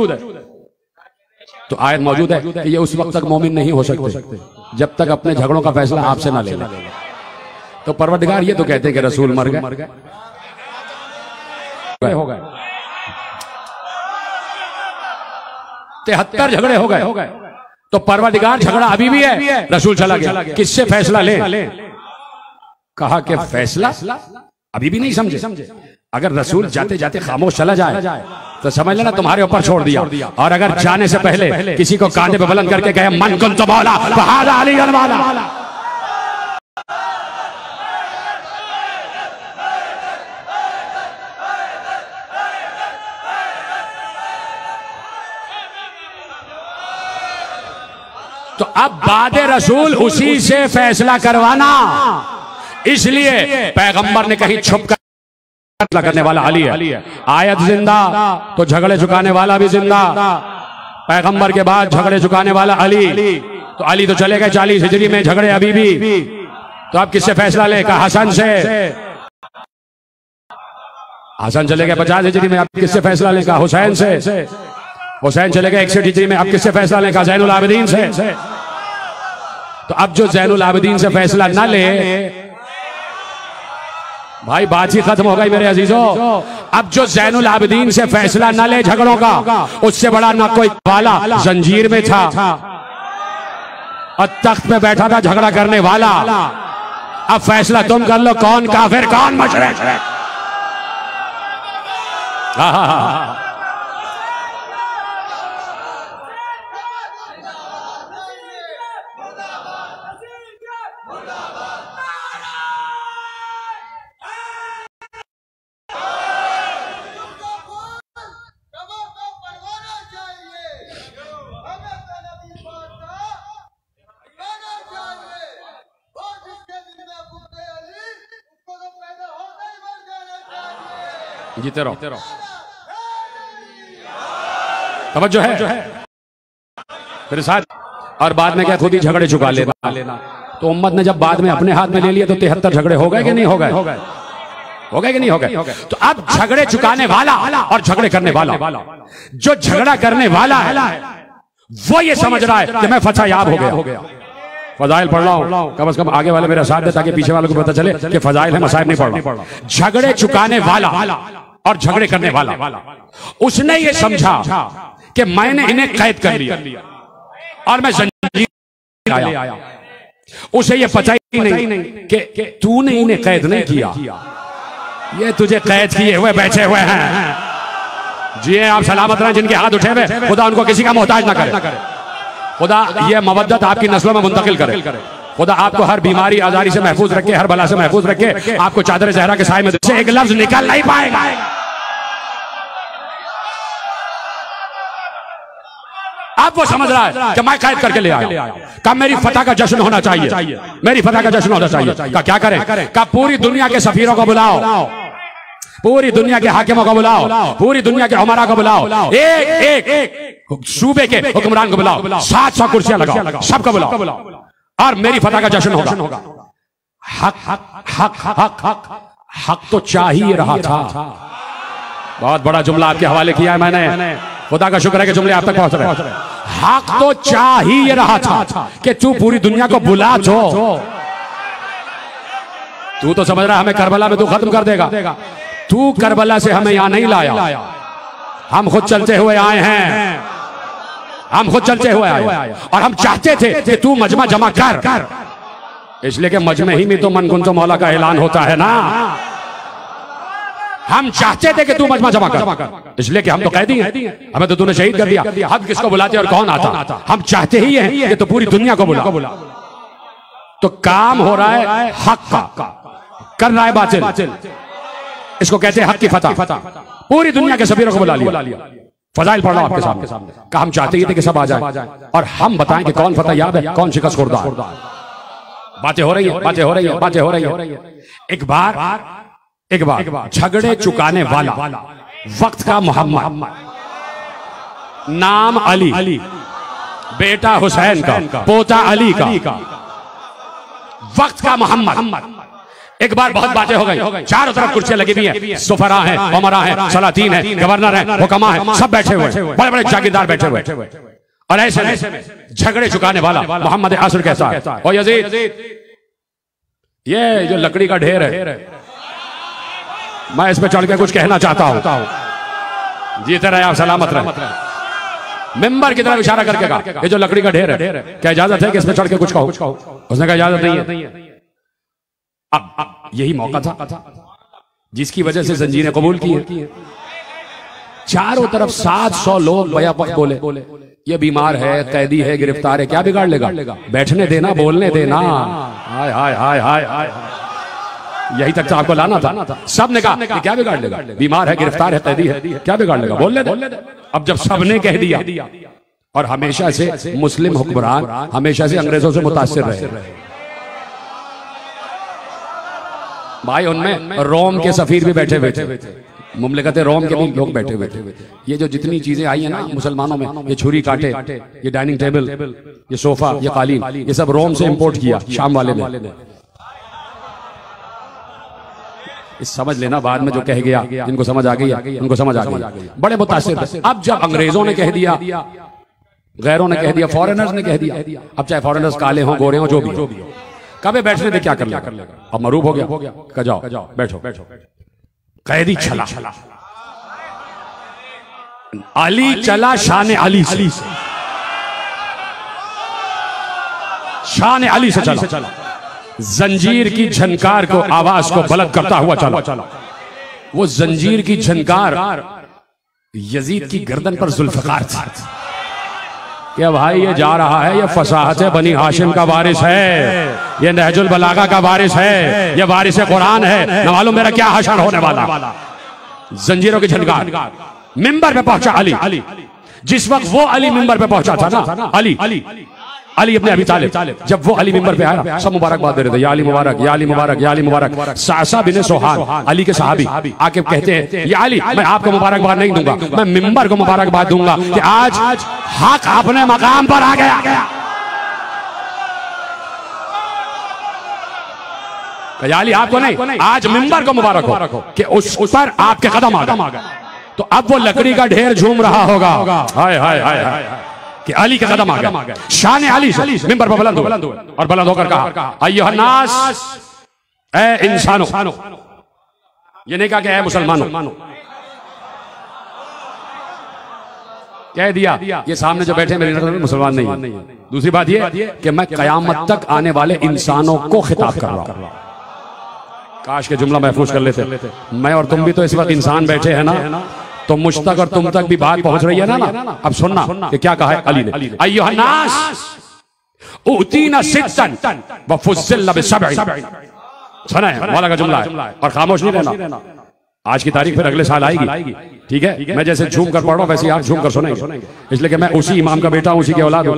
तो आयत मौजूद है कि ये उस वक्त तक मोमिन नहीं हो सकते जब तक अपने झगड़ों का फैसला आपसे ना ले ले। तो परवरदिगार ये तो कहते हैं कि रसूल मर गए, हो गए 73 झगड़े हो गए, तो परवरदिगार झगड़ा अभी भी है, रसूल चला गया, किससे फैसला ले? कहा कि फैसला अभी भी नहीं समझे। अगर रसूल जाते जाते खामोश चला जाए तो समझ लेना तुम्हारे ऊपर छोड़ दिया, और अगर जाने से पहले किसी को कांधे पे बुलंद करके कहे मन कुंतु मौला फहादा अली अलवाला, तो अब बाद रसूल उसी से फैसला करवाना, इसलिए पैगंबर ने कहीं छुप कर करने वाला अली है। आयत जिंदा तो झगड़े चुकाने वाला भी जिंदा। पैगंबर के बाद झगड़े चुकाने वाला अली, तो अली तो चले गए 40 हिजरी में, झगड़े अभी भी। तो अब किससे फैसला ले? कहा हसन से। हसन चले गए 50 हिजरी में, अब किससे फैसला ले? कहा हुसैन से। हुसैन चले गए 61 हिजरी में, अब किससे फैसला ले? कहा जैनुल आबिदीन से। तो अब जो जैनुल आबिदीन से फैसला ना ले, भाई बात ही खत्म हो गई मेरे अजीजों। अब जो जैनुल आबिदीन से फैसला ना ले झगड़ों का, उससे बड़ा ना कोई वाला जंजीर में था और तख्त पे बैठा था झगड़ा करने वाला। अब फैसला तुम कर लो, कौन काफिर कौन मुशरिक। जीते रहो, तवज्जो है मेरे साथ। और बाद में क्या खुद ही झगड़े चुका लेना। तो उम्मत ने जब बाद में अपने हाथ में ले लिया तो 73 झगड़े हो गए कि नहीं हो गए? हो गए कि नहीं हो गए? तो अब झगड़े चुकाने वाला और झगड़े करने वाला, जो झगड़ा करने वाला है वो ये समझ रहा है कि मैं फतह याब हो गया। फजाइल पढ़ रहा हूं, कम से कम आगे वाले मेरा साथ दे ताकि पीछे वालों को पता चले कि फजाइल है, मसाइब नहीं पढ़ रहा। झगड़े चुकाने वाला और झगड़े करने वाला, उसने ये समझा कि मैंने इन्हें कैद कर लिया और मैं जंजीर आया। उसे ये पता ही नहीं कि तूने इन्हें कैद नहीं किया, ये तुझे कैद किए हुए बैठे हुए हैं। जी आप सलामत रहें, जिनके हाथ उठे हुए, खुदा उनको किसी का मोहताज ना करे। खुदा ये मवद्दत आपकी नस्लों में मुंतकिल करे। खुदा आपको हर बीमारी आजारी से महफूज रखे, हर बला से महफूज रखे, आपको चादर ज़हरा के साए में से एक लफ्ज निकल नहीं पाएगा। अब वो समझ रहा है कि मैं कैद करके ले आया। कब मेरी फतह का जश्न होना चाहिए, मेरी फतह का जश्न होना चाहिए। का क्या करें? का पूरी दुनिया के सफीरों को बुलाओ, पूरी दुनिया के हाकिमों को बुलाओ, पूरी दुनिया के उमरा को बुलाओ, एक एक सूबे के हुक्मरान को बुलाओ, 700 कुर्सियां लगाओ, सबको बुलाओ और मेरी फतह का जश्न होगा। हक हक हक हक हक हक तो चाहिए रहा था। बहुत बड़ा जुमला आपके हवाले किया है मैंने, खुदा का शुक्र है कि जुमले आप तक पहुंच रहे। हक तो चाहिए रहा था कि तू पूरी दुनिया को बुला दो। तू तो समझ रहा है हमें करबला में तू खत्म कर देगा। तू करबला से हमें यहां नहीं लाया, हम खुद चलते हुए आए हैं, हम खुद चलते हुए आए और हम चाहते थे कि तू मजमा जमा कर, इसलिए कि मजमे ही में तो मन कुन तो मौला का ऐलान होता है ना। हम चाहते थे कि तू मजमा जमा कर, इसलिए कि हम तो कैदी हैं, हमें तो तूने शहीद कर दिया। हक किसको बुलाते और कौन आता? हम चाहते ही हैं कि तो पूरी दुनिया को बुला। तो काम हो रहा है हक का, कर रहा है बातिल। इसको कहते हैं हक की फतह। पूरी दुनिया के सफीरों को बुला लिया। फजाइल पढ़ रहा हूं आपके सामने का। हम चाहते ही थे कि सब आ जाए और हम बताएं कि कौन फतह याब है, कौन शिकस्त खुर्दा है। बातें हो रही है, बातें हो रही है, बातें हो रही है। एक बार झगड़े चुकाने वाला, वक्त का मोहम्मद, नाम अली, बेटा हुसैन का, पोता अली का, वक्त का मोहम्मद। एक बार बहुत बातें हो गई, चारों तरफ कुर्सियां लगी हुई हैं, सुफरा हैं, उमरा हैं, सलातीन हैं, गवर्नर हैं, हुक्मा हैं, सब बैठे हुए, बड़े बड़े जागीरदार बैठे हुए। और ऐसे में झगड़े चुकाने वाला मोहम्मद असर कैसा है? ओ यजीद, ये जो लकड़ी का ढेर है, मैं इस पे चढ़ के कुछ कहना चाहता हूं। जीते रहे आप, सलामत रहे। मिंबर की तरफ इशारा करके कहा, ये जो लकड़ी का ढेर है, क्या इजाजत है कि इस पे चढ़ के कुछ कहूं? उसने कहा इजाजत नहीं है। अब यही मौका था जिसकी वजह से जंजीरें कबूल की। चारों तरफ 700 लोग बयापक बोले, ये बीमार है, कैदी है, गिरफ्तार है, क्या बिगाड़ लेगा? बैठने देना, बोलने देना। हाय हाय हाय हाय हाय, यही तक तो आपको लाना था। सब ने कहा क्या बिगाड़ लेगा? बीमार है, गिरफ्तार है, कैदी है, क्या बिगाड़ लेगा? बोलने दे। अब जब सबने कह दिया और हमेशा से मुस्लिम हुक्मरान हमेशा से अंग्रेजों से मुतासिर रहे। भाई उनमें रोम के सफीर भी बैठे हुए थे, मुमलिकत रोम के भी लोग बैठे हुए थे। ये जो जितनी चीजें आई है ना मुसलमानों में, ये छुरी कांटे, ये डाइनिंग टेबल, ये सोफा, ये कालीन, ये सब रोम से इंपोर्ट किया शाम वाले ने। इस समझ लेना, बाद में जो कह गया इनको समझ आ गई, उनको समझ आ गई, बड़े मुतासिर थे। अब जब अंग्रेजों ने कह दिया, गैरों ने कह दिया, फॉरेनर्स ने कह दिया, अब चाहे फॉरेनर्स काले हों गोरे हों जो भी हो, कभी बैठने दे क्या कर लेगा। अब मरूब हो गया, कह जाओ बैठो, कैदी चला, अली चला शान अली से, शान अली से चला, जंजीर की झनकार को आवाज को बुलंद करता हुआ चला। वो जंजीर की झनकार यजीद की गर्दन पर जुल्फकार थी कि भाई ये जा रहा है, ये फसाहत बनी हाशिम का वारिस है, ये नहजुल बलागा का वारिस है, ये वारिस कुरान है, न मालूम मेरा क्या हशर होने वाला। जंजीरों की झनकार, मिंबर पे पहुंचा अली। जिस वक्त वो अली मिंबर पे पहुंचा था ना, अली अपने अबी तालिब, जब वो अली मिंबर पे आया सब मुबारकबाद दे रहे थे, या अली मुबारक, या अली मुबारक, या अली मुबारक। सासा बिन सोहान अली के सहाबी आके कहते हैं, या अली मैं आपको मुबारकबाद नहीं दूंगा, मैं मिंबर को मुबारकबाद दूंगा कि आज हक अपने मकाम पर आ गया। या अली आपको नहीं, आज मिंबर को मुबारक हो कि उस पर आपके कदम आ गए। तो अब वो लकड़ी का ढेर झूम रहा होगा, हाय हाय हाय हाय कि अली के कदम आ गए। शान अली से मिंबर पर बुलंद हुए और बुलंद होकर कहा, अय्युहन्नास, ए इंसानों, ये नहीं कहा कि ए मुसलमानों, कह दिया ये सामने जो बैठे मेरी नजर में मुसलमान नहीं है। दूसरी बात ये कि मैं कयामत तक आने वाले इंसानों को खिताब कर रहा हूं। काश के जुमला महफूज कर लेते। मैं और तुम भी तो इस वक्त इंसान बैठे हैं ना, तो मुझ तक और तुम तक भी बात पहुंच रही है ना। अब सुनना कि क्या कहा है अली ने, अय्युहन्नास ऊतीना सित्तन व फुज़्ज़िलना बिसब'इन। सुना है मौला का जुमला है, और खामोश नहीं रहना। आज की तारीख फिर अगले साल आएगी, ठीक है। मैं जैसे झूम कर पढ़ रहा हूं वैसे आप झूम कर सुनेंगे, इसलिए कि मैं उसी इमाम का बेटा हूं, उसी की औलाद हूं।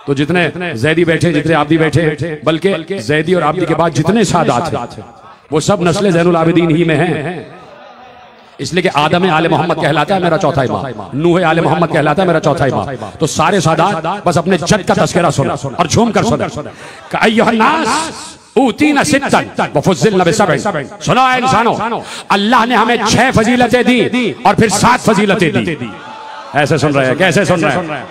तो जितने जैदी बैठे, जितने आबदी बैठे, बल्कि जैदी और आबदी के बाद जितने सादात हैं वो सब नस्ल ज़ैनुल आबिदीन ही में हैं। इसलिए कि आदम आले मोहम्मद कहलाता है मेरा चौथा इमाम, नूह आले मोहम्मद कहलाता है मेरा चौथा इमाम। तो सारे सादात बस अपने जद का तज़किरा सुना और झूम कर सुना। अय्युहन्नास ऊतीना सित्तन व फुज़्ज़िलना बिसब'इन। सुनो ऐ इंसानों, अल्लाह ने हमें 6 फजीलतें दी और फिर 7 फजीलतें दी। ऐसे सुन रहे हैं, कैसे सुन रहे हैं,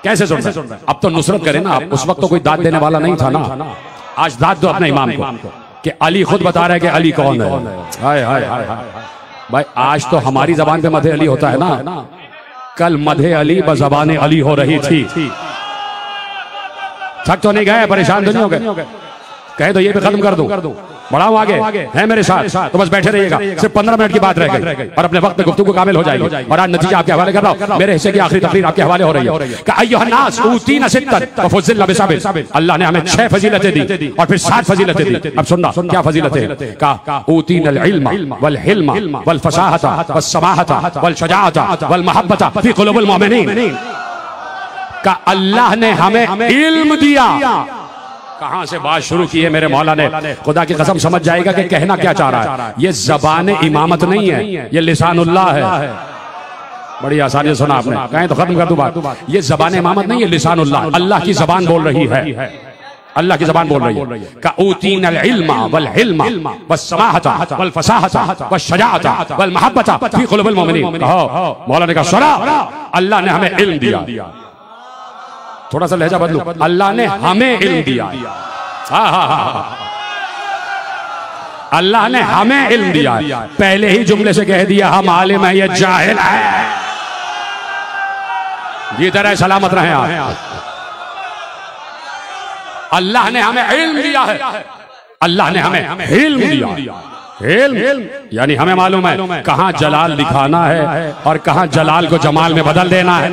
कैसे सुन रहे हैं। अब तो नुसरत करें ना, उस वक्त तो कोई दाद देने वाला नहीं था ना। आज दाद दो अपने इमाम को कि अली खुद बता रहा है कि अली कौन है। हाय हाय हाय भाई, आज तो हमारी जबान पे मधे अली होता है ना, कल मधे अली बज़बान अली हो रही थी। थक तो नहीं गए, परेशान तो नहीं हो गए, कहे तो ये भी खत्म कर दूं, बढ़ाऊं आगे है मेरे साथ, तो बस बैठे रहिएगा। सिर्फ 15 मिनट की बात रह गई और अपने वक्त में गुफ्तगू कामिल हो जाएगी। और आज नतीजा आपके हवाले कर रहा हूं, मेरे हिस्से की आखिरी तकरीर आपके हवाले हो रही है कि अय्युहन्नास ऊतीना सित्तन व फुज़्ज़िलना बिसब'इन। अल्लाह ने हमें 6 फजीलतें दी और फिर 7 फजीलतें दी। अब सुनना क्या फजीलतें, का ऊतीनल इल्म वल हिल्म वल फसाहत वस समाहत वल शजाअत वल महब्बत फी क़ुलूबिल मोमिनीन। का अल्लाह ने हमें इल्म दिया। कहां से बात शुरू की है मेरे मौला ने, खुदा की कसम समझ जाएगा कि कहना क्या चाह रहा है। ये ज़बान इमामत नहीं है, ये लिसानुल्लाह है। बड़ी आसानी से सुना आपने, कहें तो खत्म कर दूं बात। ये ज़बान इमामत नहीं है, लिसानुल्लाह, अल्लाह की ज़बान बोल रही है, अल्लाह की ज़बान बोल रही है। का ऊतीनल इल्म वल हिल्म वस समाहत वल फसाहत वस शजाअत वल महब्बत फी क़ुलूबिल मोमिनीन। कहो मौला ने कहा सुना, अल्लाह ने हमें इल्म दिया। थोड़ा सा लहजा बदलू, अल्लाह ने हमें इल्म दिया। अल्लाह ने हमें इल्म दिया। पहले ही जुमले से कह दिया हम आलिम है, ये जाहिल है। ये तरह सलामत रहे आप। अल्लाह ने हमें इल्म दिया है, अल्लाह ने हमें इल्म दिया। इल्म यानी हमें मालूम है कहां जलाल दिखाना है और कहां जलाल को जमाल में बदल देना है।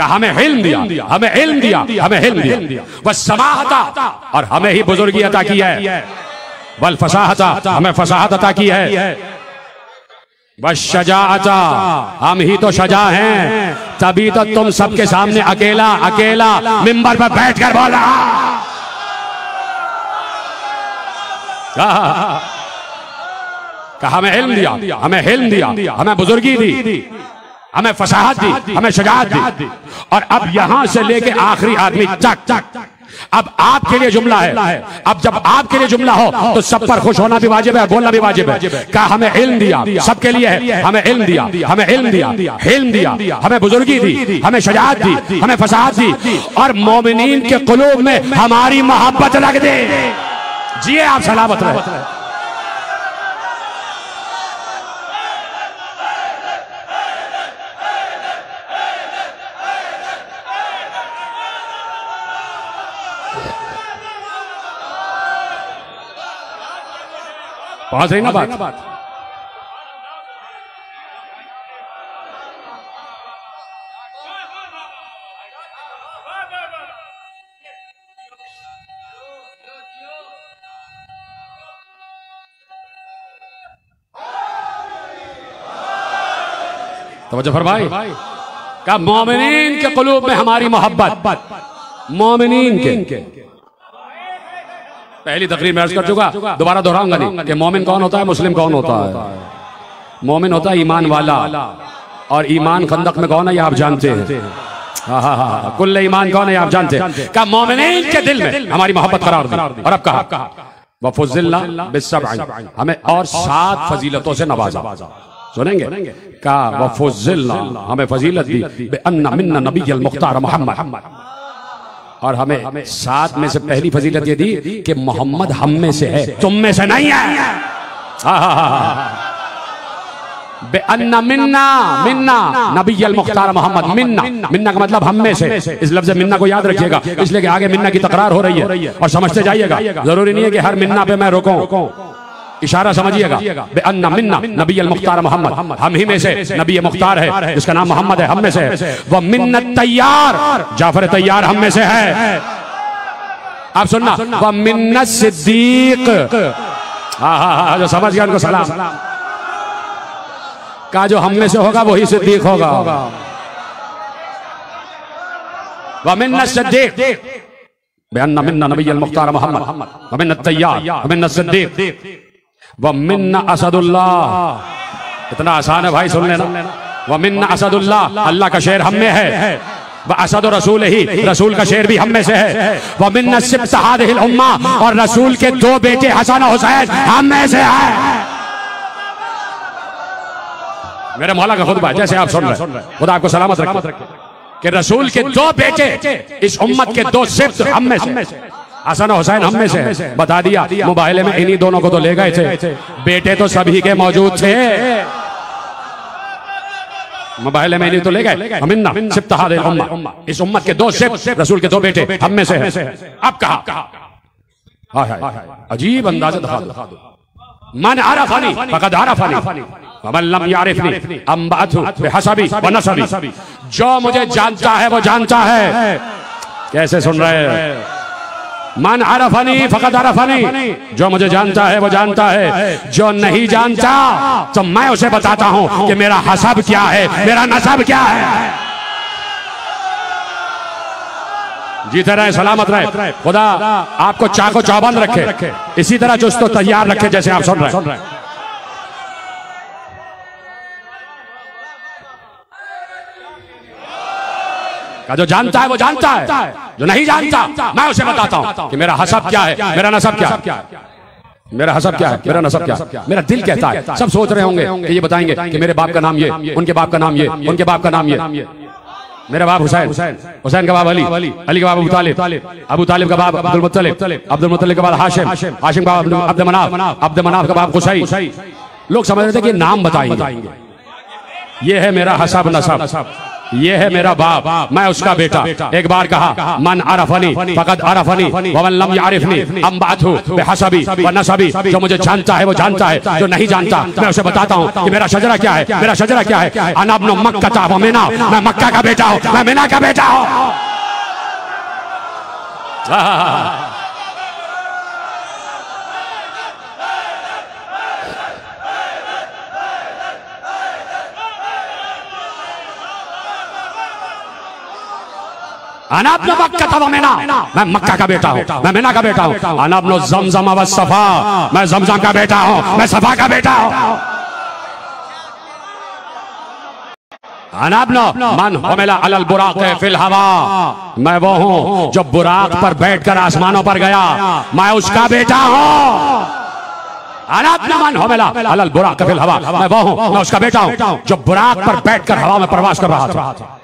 हमें इल्म दिया, हमें इल्म दिया, हमें इल्म दिया। वस समाहत, और हमें ही बुजुर्गी अता की है। वल फसाहत, हमें फसाहत अता की है। वश शजाअत, हम ही तो शजा हैं। तभी तो तुम सबके सामने अकेला अकेला मिंबर पर बैठकर बोला। कहा हमें इल्म दिया, हमें हिल्म दिया, हमें बुजुर्गी दी, हमें फसाहत दी, हमें शुजाअत दी। और अब यहां से लेके आखिरी आदमी तक अब आपके लिए जुमला है। अब जब आपके लिए जुमला हो तो सब पर खुश होना भी वाजिब है, बोलना भी वाजिब है। कहा हमें इल्म दिया, सबके लिए है, हमें इल्म दिया, हमें इल्म दिया, हिल्म दिया, हमें बुजुर्गी दी, हमें शुजाअत दी, हमें फसाहत दी, और मोमिनीन के कुलूब में हमारी मोहब्बत रख दे। जिए आप सलामत रहे। पहुंच रही ना बात? तवज्जो फरमाई। का मोमिनीन के कुलूब में हमारी मोहब्बत, मोमिनीन के। पहली तकरीर में अर्ज कर चुका, दोबारा दोहराऊंगा नहीं कि मोमिन कौन होता है, मुस्लिम कौन होता है। मोमिन होता है ईमान वाला, और ईमान खंदक में कौन है ये आप जानते हैं। हाँ, कुल ईमान कौन है आप जानते हैं। का मोमिनीन के दिल में हमारी मोहब्बत करार दी। और अब कहा वफुज़िलना बिस्सब्अ, हमें और 7 फजीलतों से नवाजा। सुनेंगे का वफुज़िलना, हमें फजीलत दी बिअन्ना मिन्ना नबिय्युल मुख्तार मोहम्मद, और हमें 7 में से पहली फजीलत ये दी कि मोहम्मद हम में से है, तुम में से नहीं है। बेअन्ना मिन्ना, मिन्ना नबिय्युल मुख्तार मोहम्मद, मिन्ना, मिन्ना का मतलब हम में से। इस लफ्ज़ मिन्ना को याद रखिएगा, इसलिए कि आगे मिन्ना की तकरार हो रही है और समझते जाइएगा। जरूरी नहीं है कि हर मिन्ना पे मैं रुकूं, इशारा समझिएगा। बेअन्ना मिन्ना नबिय्युल मुख्तार मोहम्मद, हम ही में से नबी मुख्तार है जिसका नाम मोहम्मद है, हम में से है। वह मिन्नत तैयार, जाफर तैयार हम में से है। आप सुनना, वह मिन्नत सिद्दीक, जो समझ गया उनको सलाम। का जो हम में से होगा वही सिद्दीक होगा। वह मिन्नत सिद्दीक, बेअन्ना मिन्ना नबिय्युल मुख्तार मोहम्मद, वह मिन्नत तैयार, वह मिन्नत सिद्दीक, वह मिन्ना असदुल्लाह। इतना आसान है भाई, सुन लेना। वह मिन्ना असदुल्लाह, अल्लाह का शेर हम में है। वह असद रसूल ही, रसूल का शेर भी हम में से है। वह मिन्ना सिब्त हादिहिल उम्मा, और रसूल के 2 बेटे हसन और हुसैन हम में से है। मेरे मौला का खुतबा जैसे आप सुन रहे हैं, खुदा आपको सलामत रखे कि रसूल के 2 बेटे, इस उम्मत के 2 सिब्त हम में से, हसन हुसैन हम में से है। बता दिया, मुबाहिले में इन्हीं दोनों को तो ले गए थे, बेटे तो सभी के मौजूद थे। मुबाहिले में इन्हीं तो ले गए। मिन्ना सिब्त हादिहिल उम्मा, इस उम्मत के 2 सिब्त, रसूल के 2 बेटे हम में से है। अब कहा अजीब अंदाज़ दिखा दो। मन आरफनी फकद आरफनी वमन लम यारिफनी अंबातु बिहसबी व नसबी, जो मुझे जानता है वो जानता है। कैसे सुन रहे हैं? मन अरफनी फकद अरफनी, जो मुझे जानता है वो जानता है। जो नहीं जानता तो मैं उसे बताता हूं कि मेरा हसब क्या है, मेरा नसब क्या है। जीते रहे, सलामत रहे, खुदा आपको चाको चौबंद रखे, इसी तरह चुस्त तैयार रखे जैसे आप सुन रहे हैं। जो जानता है वो जानता है, जो नहीं जानता मैं उसे बताता हूं कि मेरा हसब क्या है, मेरा नसब क्या है, मेरा हसब क्या है, मेरा नसब क्या है। मेरा दिल कहता है, सब सोच रहे होंगे कि ये बताएंगे कि मेरे बाप का नाम ये, उनके बाप का नाम ये, उनके बाप का नाम ये। मेरा बाप हुसैन, हुसैन का बाप अली, अली का बाप अबू तालिब, अबू तालिब का बाप अब्दुल मुत्तलिब, अब्दुल मुत्तलिब का बाप हाशिम, हाशिम का बाप अब्द मनाफ, अब्द मनाफ का बाप कुसै। लोग समझ रहे थे कि नाम बताएंगे। ये है मेरा हसब नसब, ये है मेरा बाप, मैं उसका बेटा। एक बार कहा मन अरफनी फकद अरफनी वमन लम यारिफनी अंबातु बिहसबी व नसबी, जो मुझे जानता है वो जानता है, जो नहीं जानता मैं उसे बताता हूँ कि मेरा शजरा क्या है, मेरा शजरा क्या है। अना इब्नु मक्का व मिना, मैं मक्का का बेटा हूँ, मैं मिना का बेटा हूँ। अना इब्न मक्का व मिना, मैं मक्का का बेटा हूँ, मैं मिना का बेटा हूँ। अना इब्न ज़मज़म व सफा, मैं ज़मज़म का बेटा हूँ, मैं सफा का बेटा हूँ। अना इब्न मन हुमिला अलल बुराक़ फिल हवा, मैं वो हूँ जो बुराक पर बैठकर आसमानों पर गया, मैं उसका बेटा हूँ। अना इब्न मन हुमिला अलल बुराक़ फिल हवा, मैं वो हूँ, मैं उसका बेटा हूँ जो बुराक पर बैठकर हवा में प्रवास कर रहा था।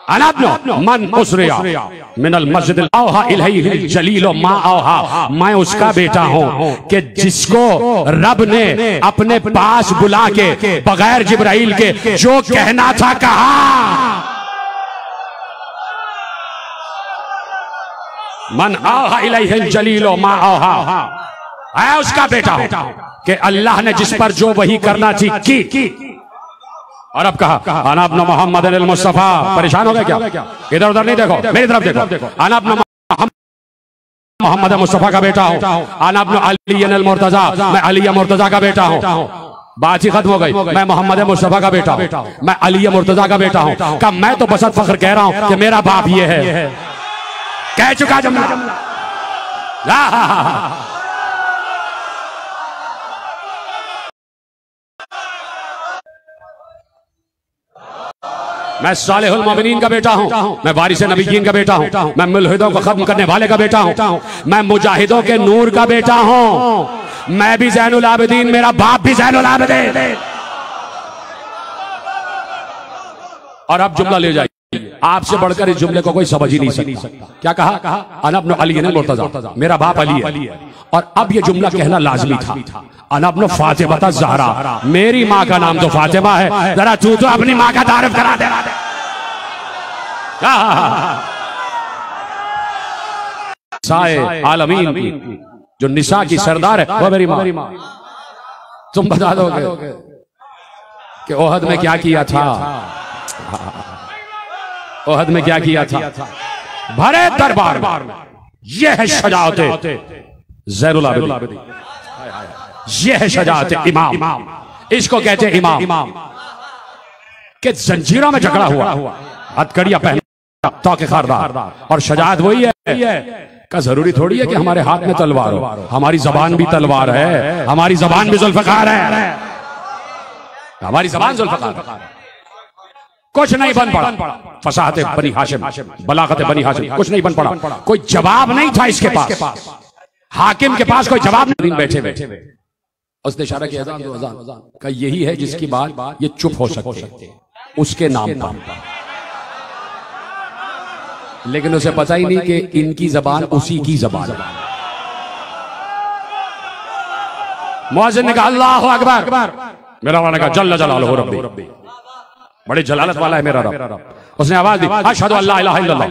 अना इब्न मन उसरिया मिनल मस्जिदिल औहा इलैहिल जलील मा औहा, मैं उसका बेटा हूँ कि जिसको रब ने अपने पास बुला के बगैर जिब्राइल के जो कहना था कहा। मन औहा इलैहिल जलील मा औहा, मैं उसका बेटा हूँ कि अल्लाह ने जिस पर जो वही करना थी की। और अब कहा अना इब्न मोहम्मद अल मुस्तफा, परेशान हो गए क्या? इधर उधर नहीं देखो, मेरी तरफ देखो। अना इब्न मोहम्मद मुस्तफा का बेटा हूँ। अना इब्न अली अल मुर्तजा, मैं अली मुर्तजा का बेटा हूँ। बात ही खत्म हो गई। मैं मोहम्मद मुस्तफा का बेटा हूँ, मैं अली मुर्तजा का बेटा हूँ। कब मैं तो बसत फख्र कह रहा हूँ कि मेरा बाप ये है, कह चुका जुमला। मैं सालिहुल मोमिनीन का बेटा हूँ, मैं वारिस नबीयीन का बेटा हूँ, मैं मुल्हिदों को खत्म करने वाले का बेटा हूँ, मैं मुजाहिदों के नूर का बेटा हूँ, मैं भी ज़ैनुल आबिदीन, मेरा बाप भी ज़ैनुल आबिदीन। और अब जुमला ले जाइए, आपसे बढ़कर इस जुमले को कोई समझ ही नहीं सकता। क्या कहा? अना इब्न अली मुर्तज़ा, मेरा बाप अली है। और अब ये जुमला कहना लाजमी था। अना इब्न फातिमा ज़हरा, मेरी माँ का नाम तो फातिमा है, जरा तू तो अपनी माँ का तारीफ करा दे। साए आलमीन जो निसा की सरदार है वो मेरी माँ। तुम बता दोगे कि ओहद में क्या किया था? ओहद में क्या किया था? भरे दरबार में यह है शजाअत ज़ैनुल आबिदीन, यह है शजाअत इमाम, इसको कहते हैं इमाम। कि जंजीरों में झगड़ा हुआ, हथकड़ियां पहना, तौके खारदार, और शजाअत वही है। का जरूरी थोड़ी है कि हमारे हाथ में तलवार हो, हमारी जबान भी तलवार है, हमारी जबान भी जुल्फ़कार है, हमारी जबान जुल्फ़कार। कुछ नहीं बन पड़ा, फसाहत बनी हाशिम, बलागत बनी हाशिम, कुछ नहीं बन पड़ा। कोई जवाब नहीं था इसके पास, हाकिम के पास कोई जवाब नहीं। बैठे उसने इशारा किया, अज़ान का यही है जिसकी बात ये चुप हो सकते हैं उसके नाम पर। लेकिन उसे पता ही नहीं कि इनकी जबान उसी की जबान है। मुअज्जिन ने कहा अल्लाहु अकबर, मेरा वाला कहा जल्ल जलालुहु रब्बी, बड़े जलालत वाला है मेरा रब। उसने आवाज दी अशहदु अल्ला इलाहा इल्लल्लाह,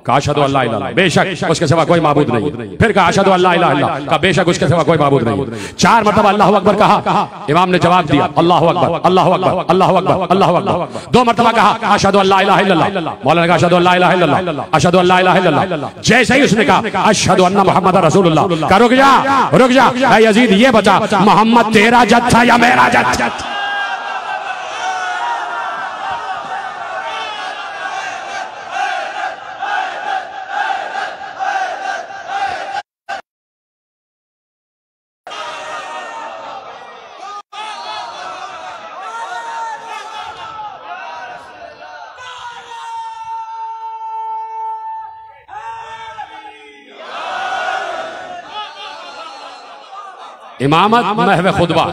कहा अशहदु अल्ला इलाहा इल्लल्लाह, बेशक उसके सिवा कोई माबूद नहीं। फिर कहा अशहदु अल्ला इलाहा इल्लल्लाह, कहा बेशक उसके सिवा कोई माबूद नहीं। 4 मरतबा अल्लाहु अकबर कहा, इमाम ने जवाब दिया अल्लाहु अकबर, अल्लाहु अकबर, अल्लाहु अकबर, अल्लाहु अकबर। 2 मरतबा कहा अशहदु अल्ला इलाहा इल्लल्लाह, मौलाना कहा अशहदु अल्ला इलाहा इल्लल्लाह, अशहदु अल्ला इलाहा इल्लल्लाह। जैसे ही उसने कहा अशहदु अन्ना मुहम्मदर रसूलुल्लाह, कहा रुक जा ऐ यजीद, ये बता मोहम्मद तेरा जद था या मेरा जद? इमामत महव खुतबा,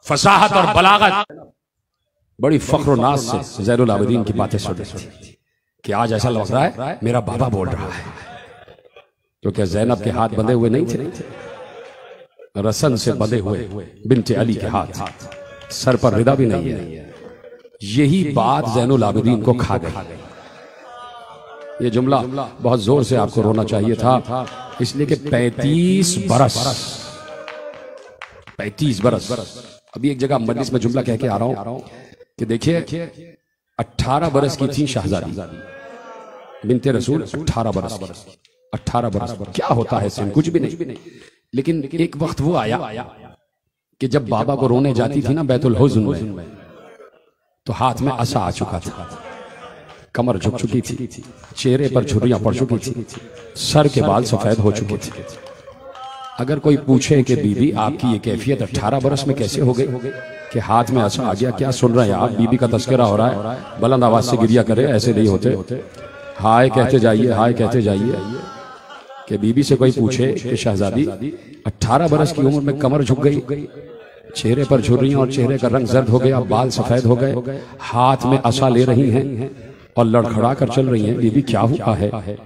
फसाहत और बलागत, बड़ी फख्र और नाज से ज़ैनुल आबिदीन की बातें सुन कि आज ऐसा लग रहा है मेरा बाबा बोल रहा है। क्योंकि ज़ैनब के हाथ बंधे हुए नहीं थे, रसन से बंधे हुए बिन्ते अली के हाथ, सर पर रिदा भी नहीं है। यही बात ज़ैनुल आबिदीन को खा गई। ये जुमला बहुत जोर से आपको रोना चाहिए था, इसलिए कि 35 बरस अभी एक जगह मजलिस में जुमला कह के आ रहा हूं कि देखिए 18 बरस की थी शहजादी बिन्ते रसूल, 18 बरस क्या होता है सिर्फ कुछ भी नहीं। लेकिन एक वक्त वो आया कि जब बाबा को रोने जाती थी ना बैतुल हुज़्न में, तो हाथ में असा आ चुका था। कमर झुक चुकी थी, चेहरे पर झुर्रियां पड़ चुकी थी, सर के बाल सफेद हो चुके थे। अगर कोई पूछे कि बीबी आपकी ये कैफियत 18 बरस में कैसे हो गई कि हाथ में ऐसा आ गया, क्या सुन रहे हैं आप? बीबी का तस्करा हो रहा है, बुलंद आवाज से गिरिया करे, ऐसे नहीं होते। हाय कहते जाइए, हाय कहते जाइए। कि बीबी से कोई पूछे कि शहजादी 18 बरस की उम्र में कमर झुक गई, चेहरे पर झुर्रियां और चेहरे का रंग जर्द हो गया, बाल सफेद हो गए, हाथ में असा ले रही हैं और लड़खड़ा कर चल रही हैं, बीबी क्या हुआ है?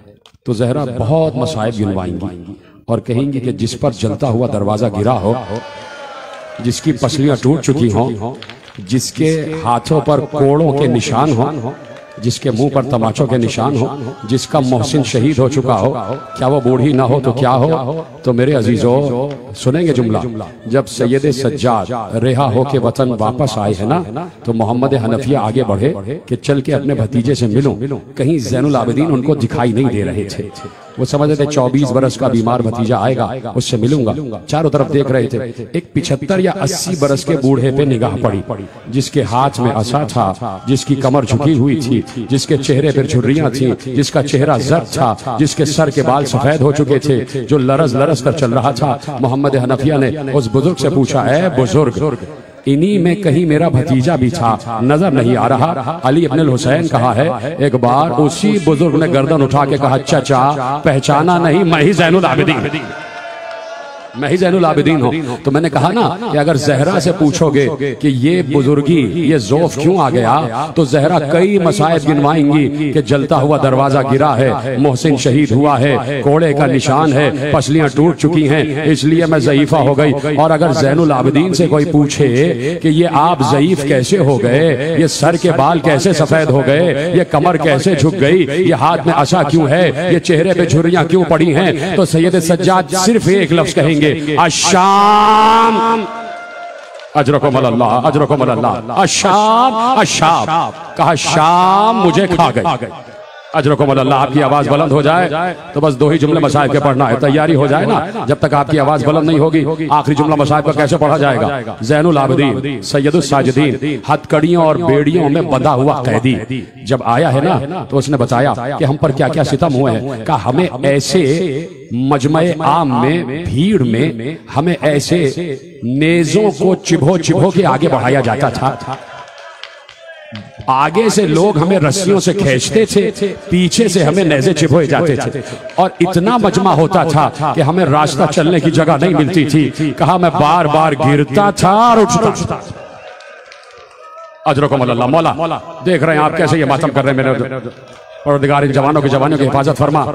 तो जहरा बहुत मसाइब गिनवाएंगी और कहेंगी कि जिस पर जलता हुआ दरवाजा गिरा हो, जिसकी पसलियां टूट चुकी हों, जिसके हाथों पर कोड़ों के निशान हो, जिसके मुंह पर तमाचों के निशान हो, जिसका मोहसिन शहीद हो चुका हो, क्या वो बूढ़ी ना हो तो क्या हो? तो मेरे अजीजों सुनेंगे जुमला, जब सैयद सज्जाद रिहा हो के वतन वापस आए हैं ना, तो मोहम्मद हनफिया आगे बढ़े कि चल के अपने भतीजे से मिलूं। कहीं ज़ैनुल आबिदीन उनको दिखाई नहीं दे रहे थे। वो समझते थे 24 बरस का बीमार भतीजा आएगा, उससे मिलूंगा। चारों तरफ देख रहे थे। एक 75 या 80 बरस के बूढ़े पे निगाह पड़ी, जिसके हाथ में असा था, जिसकी कमर झुकी हुई थी, जिसके चेहरे पर झुर्रियां थी, जिसका चेहरा जर्द था, जिसके सर के बाल सफेद हो चुके थे, जो लरज लरज कर चल रहा था। मोहम्मद हनफिया ने उस बुजुर्ग से पूछा, ऐ बुजुर्ग, इन्हीं में कहीं मेरा भतीजा भी था, नजर नहीं आ रहा? अली इब्न हुसैन कहा है, एक बार उसी बुजुर्ग ने गर्दन उठा के कहा, चाचा पहचाना नहीं, मैं ही ज़ैनुल आबिदीन, मैं ही ज़ैनुल आबिदीन हूँ। तो मैंने कहा ना कि अगर जहरा से पूछोगे कि ये बुजुर्गी, ये ज़ौफ क्यों आ गया, तो जहरा कई मसाइब गिनवाएंगी कि जलता हुआ दरवाजा गिरा है, मोहसिन शहीद हुआ है, कोड़े का निशान है, पसलियां टूट चुकी हैं, इसलिए मैं ज़ईफा हो गई। और अगर ज़ैनुल आबिदीन से कोई पूछे कि ये आप ज़ईफ कैसे हो गए, ये सर के बाल कैसे सफेद हो गए, ये कमर कैसे झुक गई, ये हाथ में असा क्यों है, ये चेहरे पे झुर्रियां क्यों पड़ी हैं, तो सैयद सज्जाद सिर्फ एक लफ्ज कहेंगे, अशाम, अजरकुमुल्लाह, अजरकुमुल्लाह, अशाम, अशाम। कहा शाम मुझे खा गई। अजरकुमुल्लाह, आपकी आवाज बुलंद हो जाए तो बस 2 ही जुमले मसाइब के पढ़ना है, तैयारी हो जाए ना। जब तक आपकी आवाज बुलंद नहीं होगी, आखिरी जुमला मसाइब का कैसे पढ़ा जाएगा? ज़ैनुल आबिदीन सैयदुस साजिदीन हथकड़ियों और बेड़ियों में बंधा हुआ कैदी जब आया है ना, तो उसने बताया कि हम पर क्या क्या सितम हुए हैं। कहा हमें ऐसे मजमे आम में, भीड़ में, हमें ऐसे नेज़ों को चिभो चिभो के आगे बढ़ाया जाता था। आगे से लोग हमें रस्सियों से खींचते थे, पीछे से हमें नेज़े चिभोए जाते थे, और इतना मजमा होता था कि हमें रास्ता चलने की जगह नहीं मिलती थी। कहा मैं बार बार गिरता था और उठता। अजरकुमुल्लाह, मौला देख रहे हैं आप कैसे ये मातम कर रहे हैं मेरे परवरदिगार, इन जवानों की जवानों की हिफाजत फरमा।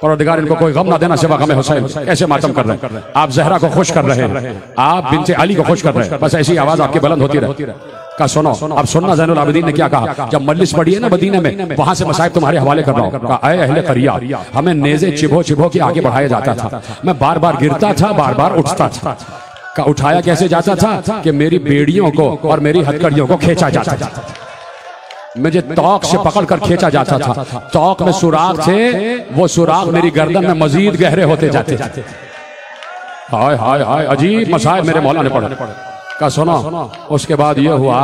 परवरदिगार इनको कोई गम ना देना सिवा गम हुसैन। ऐसे मातम कर रहे हैं आप, ज़हरा को खुश कर रहे हैं आप, बिन्ते अली को खुश कर रहे हैं। बस ऐसी आवाज आपकी बुलंद होती रहे। का सुनो, अब सुनना ज़ैनुल आबिदीन ने क्या कहा। जब मजलिस पड़ी है ना मदीने में, वहां से मसाइब तुम्हारे हवाले कर रहा हूं। कहा ऐ अहले क़रिया, हमें नेज़े चिभो चिभो के आगे बढ़ाया जाता था। मैं बार बार गिरता था, बार बार उठता था। का उठाया कैसे जाता था कि मेरी बेड़ियों को और मेरी हथकड़ियों को खींचा जाता था। मुझे तौक से पकड़कर खींचा जाता था। तौक में सुराख थे, वो सुराख मेरी गर्दन में मजीद गहरे होते जाते थे। हाय हाय हाय, अजीब मसाइब मेरे मौला ने पढ़े। का सुनो, उसके बाद ये हुआ,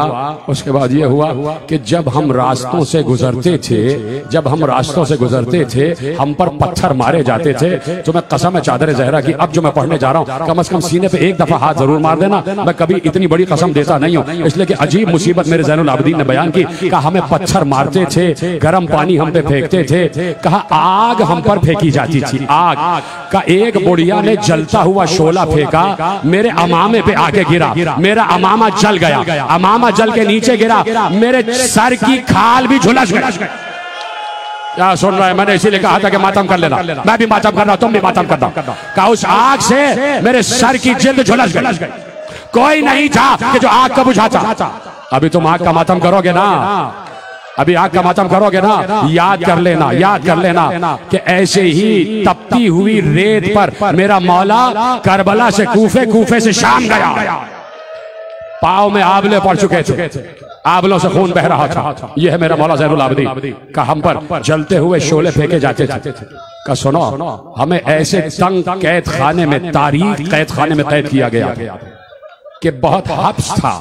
उसके बाद ये हुआ कि जब हम रास्तों से गुजरते थे, जब हम रास्तों से गुजरते थे, हम पर पत्थर मारे जाते थे। तो मैं कसम है चादर ज़हरा की, अब जो मैं पढ़ने जा रहा हूँ, कम से कम सीने पे एक दफा हाथ जरूर मार देना। मैं कभी इतनी बड़ी कसम देता नहीं हूँ, इसलिए कि अजीब मुसीबत मेरे ज़ैनुल आबिदीन ने बयान की। कहा हमें पत्थर मारते थे, गर्म पानी हम पे फेंकते थे। कहा आग हम पर फेंकी जाती थी। आग का एक बुढ़िया ने जलता हुआ शोला फेंका, मेरे अमामे पे आके गिरा, मेरा अमामा जल गया, अमामा जल के नीचे गिरा, मेरे सर की खाल भी झुलस गई। क्या सुन रहा है? मैंने इसीलिए कहा था कि मातम कर लेना। मैं भी मातम कर रहा हूं, तुम भी मातम करना। कहा उस आग से मेरे सर की जिल्द झुलस गई। कोई नहीं था कि जो आग का बुझाता। अभी तुम आग का मातम करोगे ना, अभी आग का मातम करोगे ना, याद कर लेना, याद कर लेना कि ऐसे ही तपती हुई रेत पर मेरा मौला करबला से कूफे, कूफे से शाम गया। पाँव में आबले पड़ चुके थे, आबलों से खून बह रहा था। यह है मेरा मौला ज़ैनुल आबिदीन का, हम पर जलते हुए शोले फेंके जाते थे। का सुनो, हमें ऐसे तंग कैद खाने में, तारीख कैद खाने में कैद किया गया कि बहुत हब्स था,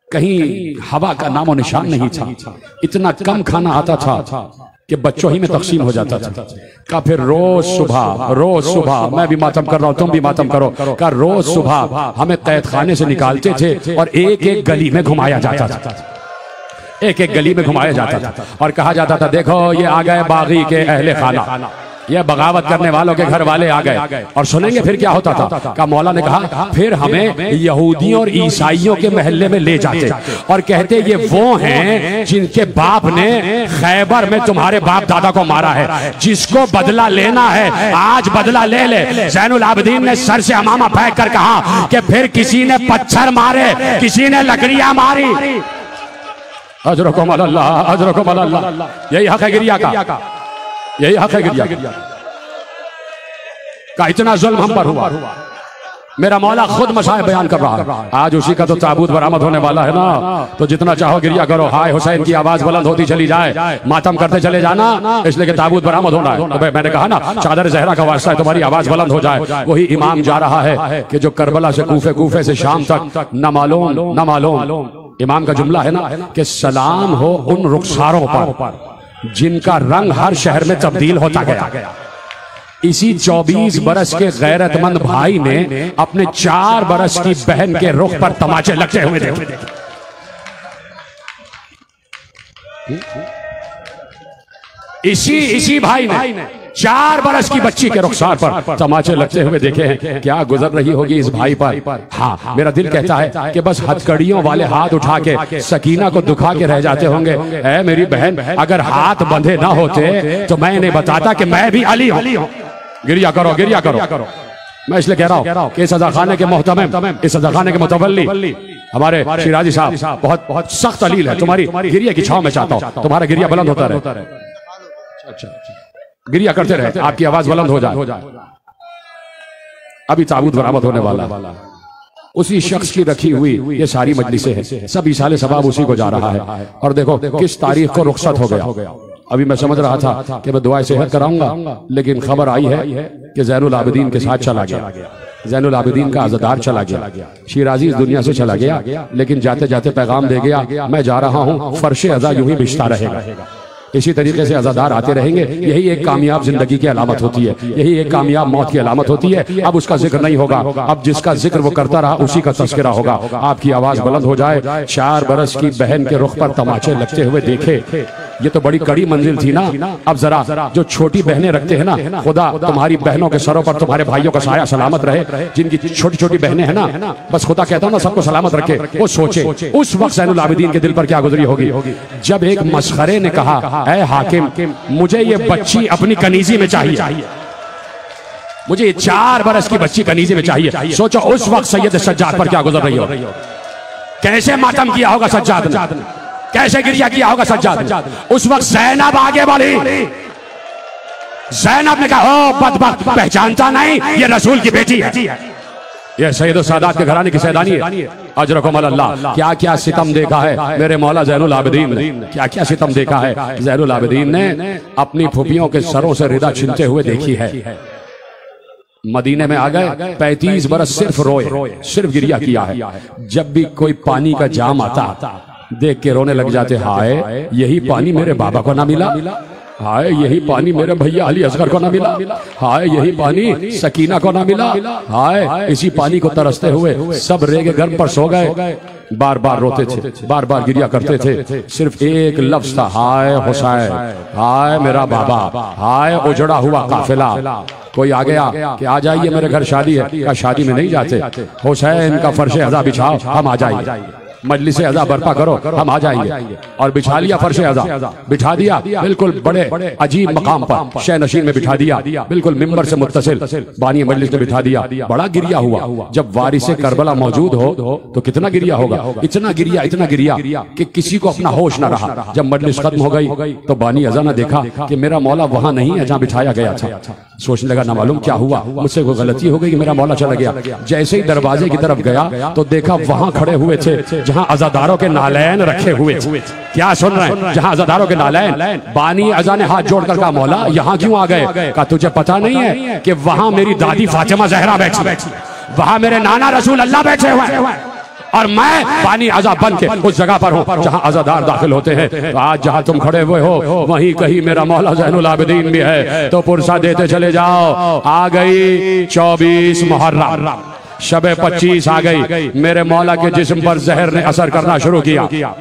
कहीं हवा का नामो निशान नहीं था। इतना कम खाना आता था कि बच्चों ही में तकसीम हो जाता था। का फिर रोज सुबह मैं भी मातम कर रहा हूं, तुम भी मातम करो। का रोज सुबह हमें कैद खाने से निकालते थे और एक एक गली में घुमाया जाता था, एक एक गली में घुमाया जाता था और कहा जाता था देखो ये आ गए बागी के अहले खाना, ये बगावत करने वालों के घर वाले आ गए। और सुनेंगे फिर क्या होता था। का मौला ने कहा फिर हमें यहूदियों और ईसाइयों के महल्ले में ले जाते और कहते ये वो हैं जिनके बाप ने खैबर में तुम्हारे बाप दादा को मारा है, जिसको बदला लेना है आज बदला ले ले। ज़ैनुल आबिदीन ने सर से अमामा फेंक कर कहा कि फिर किसी ने पत्थर मारे, किसी ने लकड़ियां मारी। अजरकुम अल्लाह, अजरकुम अल्लाह। यही हक है गिरिया का, यही हक है गिरिया का। इतना जुल्म हम पर हुआ। मेरा मौला खुद मसाए बयान कर रहा है। आज उसी का तो ताबूत बरामद होने वाला है ना, तो जितना चाहो गिरिया करो। हाय हुसैन की आवाज बुलंद होती चली जाए, मातम करते चले जाना, इसलिए कि ताबूत बरामद होना है। तो मैंने कहा ना चादर ज़हरा का वास्ता है, तुम्हारी आवाज बुलंद हो जाए। वही इमाम जा रहा है कि जो करबला से कूफे, कूफे से शाम तक न मालूम। इमाम का जुमला है ना कि सलाम हो उन रुखसारों पर जिनका रंग हर शहर में तब्दील होता गया। इसी 24 बरस के गैरतमंद भाई ने अपने 4 बरस की बहन के रुख पर तमाचे लगते हुए देखे। इसी भाई ने 4 बरस की बच्ची के रुखसार पर तमाचे लगते हुए देखे हैं। क्या गुजर रही होगी इस भाई पर। हाँ, मेरा दिल कहता है कि बस हथकड़ियों वाले हाथ उठा के सकीना को दुखा के रह जाते होंगे। ऐ मेरी बहन, अगर हाथ बंधे ना होते तो मैं इन्हें बताता कि मैं भी अली हूं। गिरिया करो, गिरिया करो। मैं इसलिए कह रहा हूं कि इस अज़ाखाने के मोहतमिम, इस अज़ाखाने के मुतवल्ली हमारे शिराजी साहब बहुत सख्त अलील है। तुम्हारी गिरिया की छांव में चाहता हूं, तुम्हारा गिरिया बुलंद होता रहे। अच्छा, गिरिया करते रहे, आपकी आवाज बुलंद हो जाए। अभी ताबूत बरामद होने वाला उसी शख्स की रखी हुई ये सारी मजलिसें हैं, सब इसाले सवाब उसी को जा रहा है। और देखो किस तारीख को रुखसत हो गया। अभी मैं समझ रहा था कि मैं दुआए सेहत कराऊंगा, लेकिन खबर आई है कि ज़ैनुल आबिदीन के साथ चला गया। ज़ैनुल आबिदीन का अज़ादार चला गया, शिराजी इस दुनिया से चला गया, लेकिन जाते जाते पैगाम दे गया मैं जा रहा हूं, फर्शे अज़ा यूं ही बिछता रहेगा। इसी तरीके से अज़ादार आते रहेंगे। यही एक कामयाब जिंदगी की अलामत होती है, यही एक कामयाब मौत की अलामत होती है। अब उसका जिक्र नहीं होगा, अब जिसका जिक्र वो करता रहा उसी का तज़किरा होगा। आपकी आवाज बुलंद हो जाए। 4 बरस की बहन के रुख पर तमाचे लगते हुए देखे, ये तो बड़ी कड़ी मंजिल थी ना। अब जरा जो छोटी बहनें रखते हैं ना, खुदा तुम्हारी बहनों के सरों पर तुम्हारे भाइयों का साया सलामत रहे। जिनकी छोटी छोटी बहनें हैं ना, बस खुदा कहता हूं ना सबको सलामत रखे। वो सोचे उस वक्त ज़ैनुल आबिदीन के दिल पर क्या गुजरी होगी जब एक मसखरे ने कहा ऐ हाकिम, मुझे ये बच्ची अपनी कनीजी में चाहिए, मुझे 4 बरस की बच्ची कनीजी में चाहिए। सोचो उस वक्त सैयद सज्जाद पर क्या गुजर रही हो, कैसे मातम किया होगा सज्जाद ने, कैसे गिरिया किया होगा सज्जाद ने। उस वक्त ज़ैनब आगे बढ़ी, ज़ैनब ने कहा ओ बदबख्त, पहचानता नहीं ये रसूल की बेटी है, ये सैयद सादात के घराने की सैदानी है। अजरकुम अल्लाह। क्या क्या सितम देखा है मेरे मौला ज़ैनुल आबिदीन ने, क्या क्या सितम देखा है ज़ैनुल आबिदीन ने। अपनी फूफियों के सरों से रिदा छीनते हुए देखी है। मदीने में आ गए, 35 बरस सिर्फ रोए, सिर्फ गिरिया किया है। जब भी कोई पानी का जाम आता देख के रोने लग जाते, हाय यही पानी मेरे बाबा को ना मिला, हाय यही पानी मेरे भैया अली असगर को ना मिला, हाय यही पानी सकीना को ना मिला, हाय इसी पानी को तरसते हुए सब रेगे गर्म पर सो गए। बार बार रोते थे, बार बार गिरिया करते थे। सिर्फ एक लफ्ज था, हाय हुसैन, हाय मेरा बाबा, हाय उजड़ा हुआ काफिला। कोई आ गया कि आ जाइए मेरे घर शादी है, क्या शादी में नहीं जाते, हुसैन का फर्शे अज़ा बिछाओ हम आ जाएंगे, मजलिस अज़ा बर्पा करो हम आ जाएंगे। और बिछा लिया फर्श अज़ा, बिठा दिया बिल्कुल बड़े अजीब मकाम पर, शह नशीन में बिठा दिया, बिल्कुल मिंबर से मुत्तसिल बानी मजलिस में बिठा दिया। बड़ा गिरिया हुआ। जब वारिसे करबला मौजूद हो तो कितना गिरिया होगा, इतना गिरिया कि किसी को अपना होश न रहा। जब मजलिस खत्म हो गई तो बानी अज़ा ने देखा कि मेरा मौला वहां नहीं है जहां बिठाया गया था। सोचने लगा ना मालूम क्या हुआ, मुझसे कोई गलती हो गई कि मेरा मौला चला गया। जैसे ही दरवाजे की तरफ गया तो देखा वहां खड़े हुए थे जहां अज़ादारों के नालैन रखे हुए थे। क्या सुन रहे हैं, जहां अज़ादारों के नालैन। बानी अज़ा ने हाथ जोड़कर कहा मौला यहां क्यों आ गए। कहा तुझे पता नहीं है कि वहां मेरी दादी फातिमा ज़हरा बैठी, वहां मेरे नाना रसूल अल्लाह बैठे हुए हैं। और मैं पानी अज़ा बन के उस जगह पर हूँ जहाँ अज़ादार दाखिल होते हैं। तो आज जहाँ तुम खड़े हुए हो वहीं कहीं मेरा मौला ज़ैनुल आबिदीन भी है, तो पुरसा देते चले जाओ। आ गई 24 मुहर्रम, शबे 25 आ गई। मेरे मौला के जिस्म पर जहर ने असर करना शुरू किया,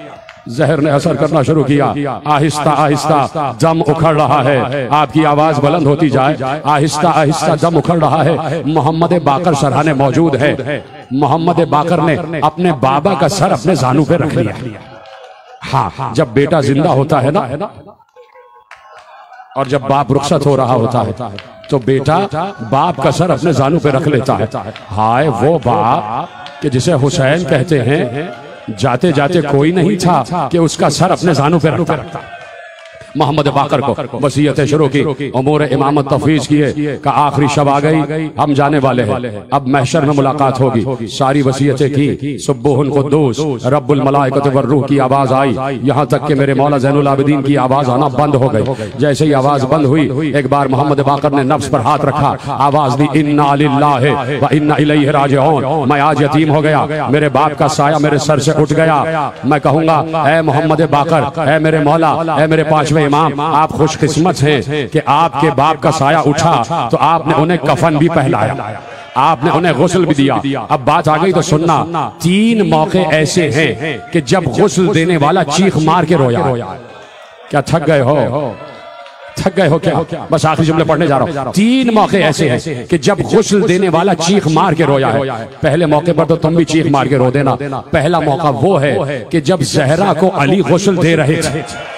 जहर ने असर करना शुरू किया। आहिस्ता आहिस्ता दम उखड़ रहा है, आपकी आवाज बुलंद होती जाए। आहिस्ता आहिस्ता दम उखड़ रहा है। मोहम्मद बाकर सरहाने मौजूद है। मोहम्मद बाकर ने अपने बाबा का सर अपने जानू पे रख लिया। हाँ, जब बेटा जिंदा होता है ना, और जब बाप रुखसत हो रहा होता है तो बेटा बाप का सर अपने जानू पे रख लेता है। हाय वो बाप कि जिसे हुसैन कहते हैं, जाते जाते कोई नहीं था कि उसका सर अपने जानू पे रखता। मोहम्मद बाकर को वसीयतें शुरू की, उमूर इमामत तफवीज किए का आखिरी शब आ गई, हम जाने वाले हैं, अब महशर में मुलाकात होगी। सारी वसीयतें की, सुब्बुहुन कुद्दूस रब्बुल मलाइकत वर रूह की आवाज आई, यहाँ तक कि मेरे मौला ज़ैनुल आबिदीन की आवाज आना बंद हो गई। जैसे ही आवाज बंद हुई, एक बार मोहम्मद बाकर ने नफ्स पर हाथ रखा, आवाज दी, इन्ना लिल्लाहि व इन्ना इलैहि राजिऊन। मैं आज यतीम हो गया, मेरे बाप का साया मेरे सर से उठ गया। मैं कहूंगा, ऐ मोहम्मद बाकर, ऐ मेरे मौला, ऐ मेरे पांचवें इमाम, आप खुशकिस्मत हैं कि आपके बाप का साया उठा तो आपने उन्हें कफन भी पहनाया, आपने उन्हें गुस्ल भी दिया। अब बात आ गई तो सुनना, 3 मौके ऐसे हैं कि जब गुस्ल देने वाला चीख मार के रोया। क्या थक गए हो? थक गए हो क्या? बस आखिरी जुमले पढ़ने जा रहा हूँ। 3 मौके ऐसे हैं कि जब गुस्ल देने वाला चीख मार के रोया है। पहले मौके पर तो तुम भी चीख मार के रो देना। पहला मौका वो है कि जब ज़हरा को अली गुस्ल दे रहे थे।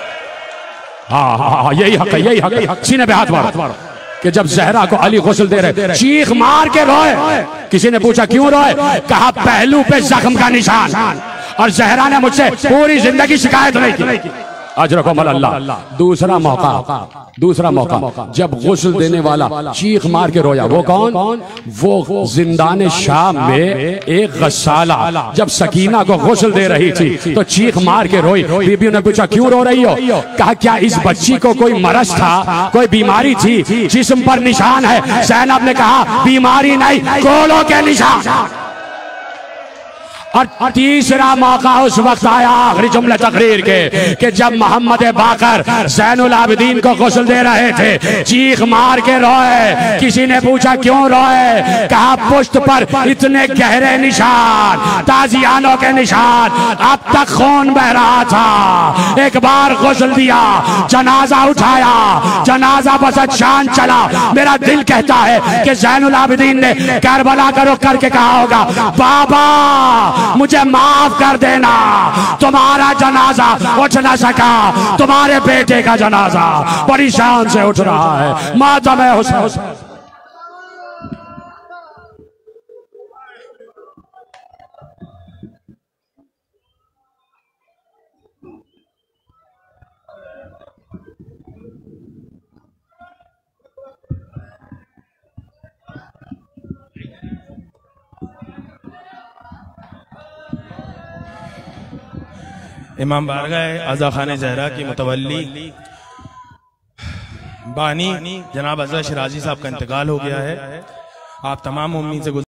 हाँ, यही हक है, यही हक है। सीने पे हाथ मारो कि जब ज़हरा को अली गुस्ल दे रहे, चीख मार के रोए। किसी ने पूछा क्यों रोए? कहा पहलू पे जख्म का निशान, और ज़हरा ने मुझसे पूरी जिंदगी शिकायत नहीं की। अजरकुमुल अल्लाह। दूसरा मौका जब गुस्ल देने वाला चीख मार के रोया। वो कौन? वो जिंदान शाम में एक गस्साला जब सकीना को गुस्ल दे रही थी तो चीख मार के रोई। बीबी ने पूछा क्यों रो रही हो? कहा क्या इस बच्ची को कोई मरज था, कोई बीमारी थी, जिस्म पर निशान है? ज़ैनब ने कहा बीमारी नहीं, कोलों के निशान। और तीसरा मौका उस वक्त आया, आखिरी जुमले तकरीर के, कि जब मोहम्मद बाकर ज़ैनुल आबिदीन को गुस्ल दे रहे थे, चीख मार के रोए। किसी ने पूछा क्यों रोए? कहा पुश्त पर इतने गहरे निशान, ताजियानों के निशान, अब तक खून बह रहा था। एक बार गुस्ल दिया, जनाजा उठाया, जनाजा बस शान चला। मेरा दिल कहता है कि ज़ैनुल आबिदीन ने करबला का रुख करके कहा होगा, बाबा मुझे माफ कर देना, तुम्हारा जनाजा उठ न सका, तुम्हारे बेटे का जनाजा बड़ी शान से उठ रहा है। मातम हुसैन। इमाम बारगाह आज़ा खाने ज़हरा की मुतवल्ली बानी जनाब अज़ा शिराजी साहब का इंतकाल हो गया है। आप तमाम उम्मीद से